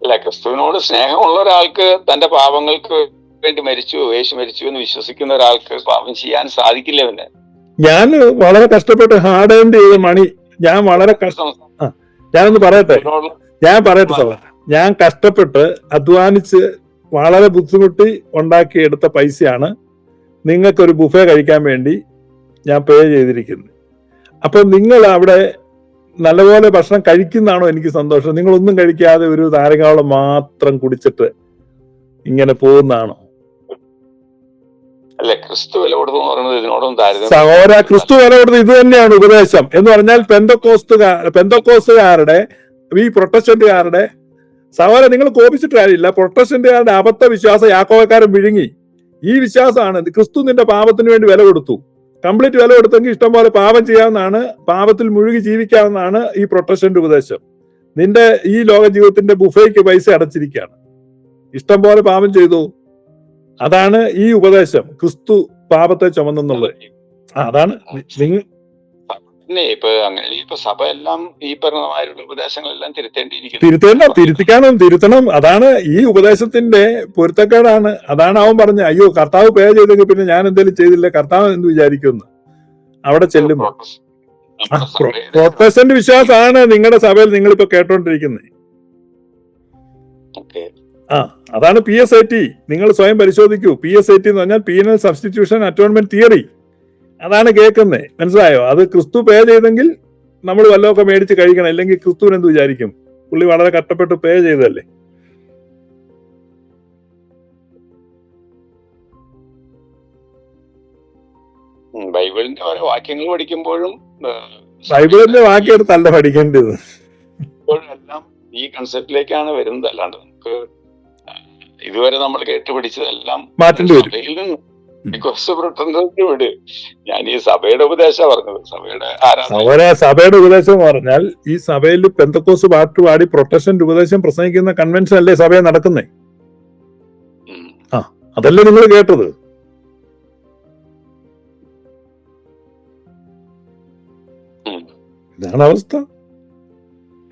അല്ല, ക്രിസ്തുവിനോട് സ്നേഹമുള്ള ഒരാൾക്ക് തന്റെ പാപങ്ങൾക്ക് വേണ്ടി മരിച്ചു, യേശു മരിച്ചു എന്ന് വിശ്വസിക്കുന്ന ഒരാൾക്ക് പാപം ചെയ്യാൻ സാധിക്കില്ല. പിന്നെ ഞാൻ വളരെ കഷ്ടപ്പെട്ട് ഹാർഡ് ഏൺ ചെയ്ത മണി, ഞാൻ വളരെ ഞാനൊന്ന് പറയട്ടെ സാർ, ഞാൻ കഷ്ടപ്പെട്ട് അധ്വാനിച്ച് വളരെ ബുദ്ധിമുട്ടി ഉണ്ടാക്കിയെടുത്ത പൈസയാണ് നിങ്ങൾക്കൊരു ബുഫേ കഴിക്കാൻ വേണ്ടി ഞാൻ പേ ചെയ്തിരിക്കുന്നത്. അപ്പൊ നിങ്ങൾ അവിടെ നല്ലപോലെ ഭക്ഷണം കഴിക്കുന്നതാണോ എനിക്ക് സന്തോഷം? നിങ്ങളൊന്നും കഴിക്കാതെ ഒരു നാരങ്ങാവെള്ളം മാത്രം കുടിച്ചിട്ട് ഇങ്ങനെ പോകുന്നതാണോ? അല്ലെ, ക്രിസ്തു വില കൊടുത്തു എന്ന് പറയുന്നത് ഇതിനോടൊന്നും താരതമ്യം. സഹോദര, ക്രിസ്തു വില കൊടുത്ത് ഇത് തന്നെയാണ് ഉപദേശം എന്ന് പറഞ്ഞാൽ. പെന്തക്കോസ്തുകാരുടെ ഈ പ്രൊട്ടസ്റ്റന്റുകാരുടെ, സഹോദര നിങ്ങൾ കോപിച്ചിട്ട് കാര്യമില്ല, പ്രൊട്ടസ്റ്റന്റുകാരുടെ അബദ്ധ വിശ്വാസം യാക്കോബക്കാരൻ വിഴുങ്ങി. ഈ വിശ്വാസമാണ് ക്രിസ്തു നിന്റെ പാപത്തിന് വേണ്ടി വില കൊടുത്തു. കംപ്ലീറ്റ് വില കൊടുത്തെങ്കിൽ ഇഷ്ടം പോലെ പാപം ചെയ്യാവുന്നതാണ്, പാപത്തിൽ മുഴുകി ജീവിക്കാവുന്നതാണ് ഈ പ്രൊട്ടസ്റ്റന്റ് ഉപദേശം. നിന്റെ ഈ ലോക ജീവിതത്തിന്റെ ബുഫേക്ക് പൈസ അടച്ചിരിക്കുകയാണ്, ഇഷ്ടം പോലെ പാപം ചെയ്തു. അതാണ് ഈ ഉപദേശം, ക്രിസ്തു പാപത്തെ ചുമന്നുള്ളത്. അതാണ് നിങ്ങൾ ഇപ്പൊ അങ്ങനെ ഇപ്പൊ സഭ എല്ലാം ഈ പറഞ്ഞമാരുടെ ഉപദേശങ്ങളെല്ലാം തിരുത്തണം. അതാണ് ഈ ഉപദേശത്തിന്റെ പൊരുത്തക്കേടാണ്. അതാണ് അവൻ പറഞ്ഞ, അയ്യോ കർത്താവ് പേ ചെയ്തെങ്കിൽ പിന്നെ ഞാൻ എന്തെങ്കിലും ചെയ്തില്ല, കർത്താവ് എന്ത് വിചാരിക്കുമെന്ന് അവിടെ ചെല്ലുമ്പോ. പ്രൊട്ടസ്റ്റന്റ് വിശ്വാസമാണ് നിങ്ങളുടെ സഭയിൽ നിങ്ങളിപ്പോ കേട്ടോണ്ടിരിക്കുന്നത്. അതാണ് PSAT. നിങ്ങൾ സ്വയം പരിശോധിക്കൂ. PSAT എന്ന് പറഞ്ഞാൽ പീനൽ സബ്സ്റ്റിറ്റ്യൂഷൻ അറ്റോൺമെന്റ് തിയറി. അതാണ് കേൾക്കുന്നത്, മനസ്സിലായോ? അത് ക്രിസ്തു പേ ചെയ്തെങ്കിൽ നമ്മൾ വല്ലതൊക്കെ മേടിച്ച് കഴിക്കണം, അല്ലെങ്കിൽ ക്രിസ്തുവിന് എന്ത് വിചാരിക്കും? പുള്ളി വളരെ കഷ്ടപ്പെട്ട് പേ ചെയ്തല്ലേ. ബൈബിളിന്റെ ഓരോ വാക്യങ്ങൾ പഠിക്കുമ്പോഴും ബൈബിളിന്റെ വാക്യം എടുത്തല്ല പഠിക്കേണ്ടത്, എല്ലാം ഈ കൺസെപ്റ്റിലേക്കാണ് വരുന്നത്. അല്ലാണ്ട് നമുക്ക് ഇതുവരെ നമ്മൾ കേട്ടുപിടിച്ചതെല്ലാം മാറ്റേണ്ടി വരും. വിട്. ഞാൻ ഈ സഭയുടെ ഉപദേശം പറഞ്ഞത്, സഭയുടെ ഉപദേശം എന്ന് പറഞ്ഞാൽ ഈ സഭയിൽ പെന്തക്കോസ് പാട്ടുപാടി പ്രൊട്ടസ്റ്റന്റ് ഉപദേശം പ്രസംഗിക്കുന്ന കൺവെൻഷൻ അല്ലേ സഭയെ നടക്കുന്നേ? അതല്ലേ നിങ്ങൾ കേട്ടത്? ഇതാണ് അവസ്ഥ.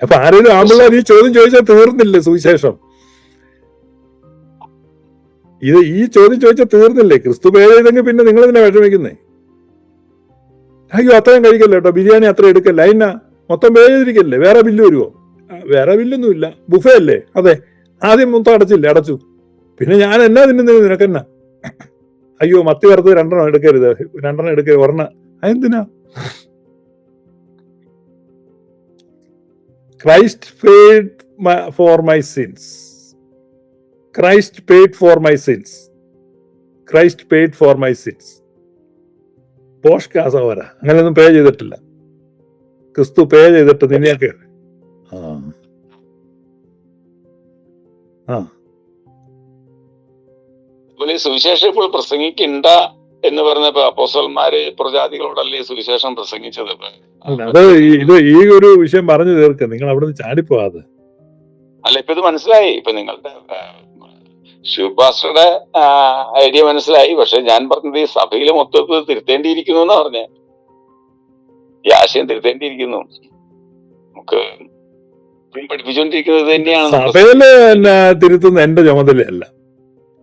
അപ്പൊ ആരെങ്കിലും ആമ്പിള്ളേർ ഈ ചോദ്യം ചോദിച്ചാൽ തീർന്നില്ലേ സുവിശേഷം? ഈ ചോദ്യം ചോദിച്ചാൽ തീർന്നില്ലേ? ക്രിസ്തു പേ ചെയ്തെങ്കിൽ പിന്നെ നിങ്ങൾ ഇതിനെ വിഷമിക്കുന്നേ? അയ്യോ അത്രയും കഴിക്കല്ലേ കേട്ടോ, ബിരിയാണി അത്ര എടുക്കല്ലേ, അതിനാ മൊത്തം പേ ചെയ്തിരിക്കല്ലേ, വേറെ ബില്ല് വരുമോ? വേറെ ബില്ലൊന്നുമില്ല, ബുഫേ അല്ലേ. അതെ, ആദ്യം മൊത്തം അടച്ചു, പിന്നെ ഞാൻ എന്നാ തിന്നുന്നത് നിനക്കെന്നാ? അയ്യോ മത്തി വറുത്ത് 2 എടുക്കരുത്, 2 എടുക്കരുത്, 1 അതെന്തിനാ? Christ paid for my sins. Christ paid for my sins. Christ paid for my sins. പോഷ്കാസവര അങ്ങനെയൊന്നും പേ ചെയ്തിട്ടില്ല. ക്രിസ്തു പേ ചെയ്തിട്ട് നിന്നെയൊക്കെ സുവിശേഷം ഇപ്പോൾ പ്രസംഗിക്കണ്ട എന്ന് പറഞ്ഞപ്പോ അപ്പോസ്തലന്മാര് പ്രജാതികളോടല്ലേ സുവിശേഷം പ്രസംഗിച്ചത്? അത് ഈ ഒരു വിഷയം പറഞ്ഞു തീർക്കുക, നിങ്ങൾ അവിടെ നിന്ന് ചാടിപ്പോവാത്. അല്ല, ഇപ്പൊ ഇത് മനസ്സിലായി. ഇപ്പൊ നിങ്ങളുടെ ശിവപാസ്റ്ററുടെ ഐഡിയ മനസ്സിലായി. പക്ഷെ ഞാൻ പറഞ്ഞത് ഈ സഭയിലെ മൊത്തത്തിൽ തിരുത്തേണ്ടിയിരിക്കുന്നു എന്നാ പറഞ്ഞേ. ഈ ആശയം തിരുത്തേണ്ടിയിരിക്കുന്നു. നമുക്ക് പഠിപ്പിച്ചുകൊണ്ടിരിക്കുന്നത് തന്നെയാണ്. സഭയില് തിരുത്തുന്ന എന്റെ ചുമതലയല്ല.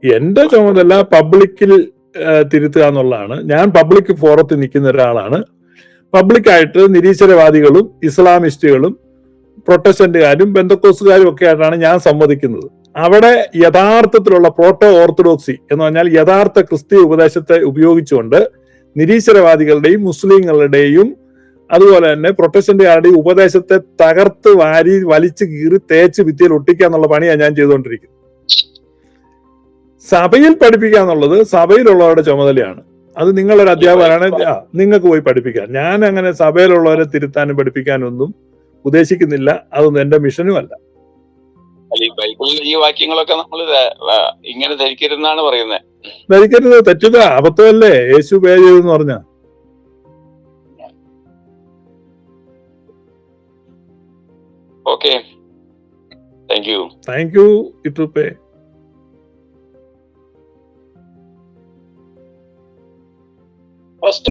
എന്റെ ചുമതല പബ്ലിക്കിൽ തിരുത്തുക എന്നുള്ളതാണ്. ഞാൻ പബ്ലിക് ഫോറത്തിൽ നിൽക്കുന്ന ഒരാളാണ്. പബ്ലിക്കായിട്ട് നിരീശ്വരവാദികളും ഇസ്ലാമിസ്റ്റുകളും പ്രൊട്ടസ്റ്റന്റുകാരും പെന്തക്കോസ്തുകാരും ഒക്കെ ആയിട്ടാണ് ഞാൻ സംവദിക്കുന്നത്. അവിടെ യഥാർത്ഥത്തിലുള്ള പ്രോട്ടോ ഓർത്തഡോക്സി എന്ന് പറഞ്ഞാൽ യഥാർത്ഥ ക്രിസ്തീയ ഉപദേശത്തെ ഉപയോഗിച്ചുകൊണ്ട് നിരീശ്വരവാദികളുടെയും മുസ്ലിങ്ങളുടെയും അതുപോലെ തന്നെ പ്രൊട്ടസ്റ്റന്റുകാരുടെയും ഉപദേശത്തെ തകർത്ത് വാരി വലിച്ചു കീറി തേച്ച് ഭിത്തിയിൽ ഒട്ടിക്കുക എന്നുള്ള പണിയാണ് ഞാൻ ചെയ്തുകൊണ്ടിരിക്കുന്നത്. സഭയിൽ പഠിപ്പിക്കുക എന്നുള്ളത് സഭയിലുള്ളവരുടെ ചുമതലയാണ്. അത് നിങ്ങളൊരു അധ്യാപകനാണ്, നിങ്ങൾക്ക് പോയി പഠിപ്പിക്കാം. ഞാൻ അങ്ങനെ സഭയിലുള്ളവരെ തിരുത്താനും പഠിപ്പിക്കാനും ഒന്നും ഉദ്ദേശിക്കുന്നില്ല. അതൊന്നും എന്റെ മിഷനും അല്ല. ബൈബിളിൽ ഈ വാക്യങ്ങളൊക്കെ നമ്മൾ ഇങ്ങനെ ധരിക്കരുതെന്നാണ് പറയുന്നത്. ധരിക്കരുത്, തെറ്റുക, അബദ്ധമല്ലേ യേശു പേ ചെയ്തെന്ന് പറഞ്ഞ. Okay, thank you. Thank you ഇട്ടുപേ. ഫസ്റ്റ്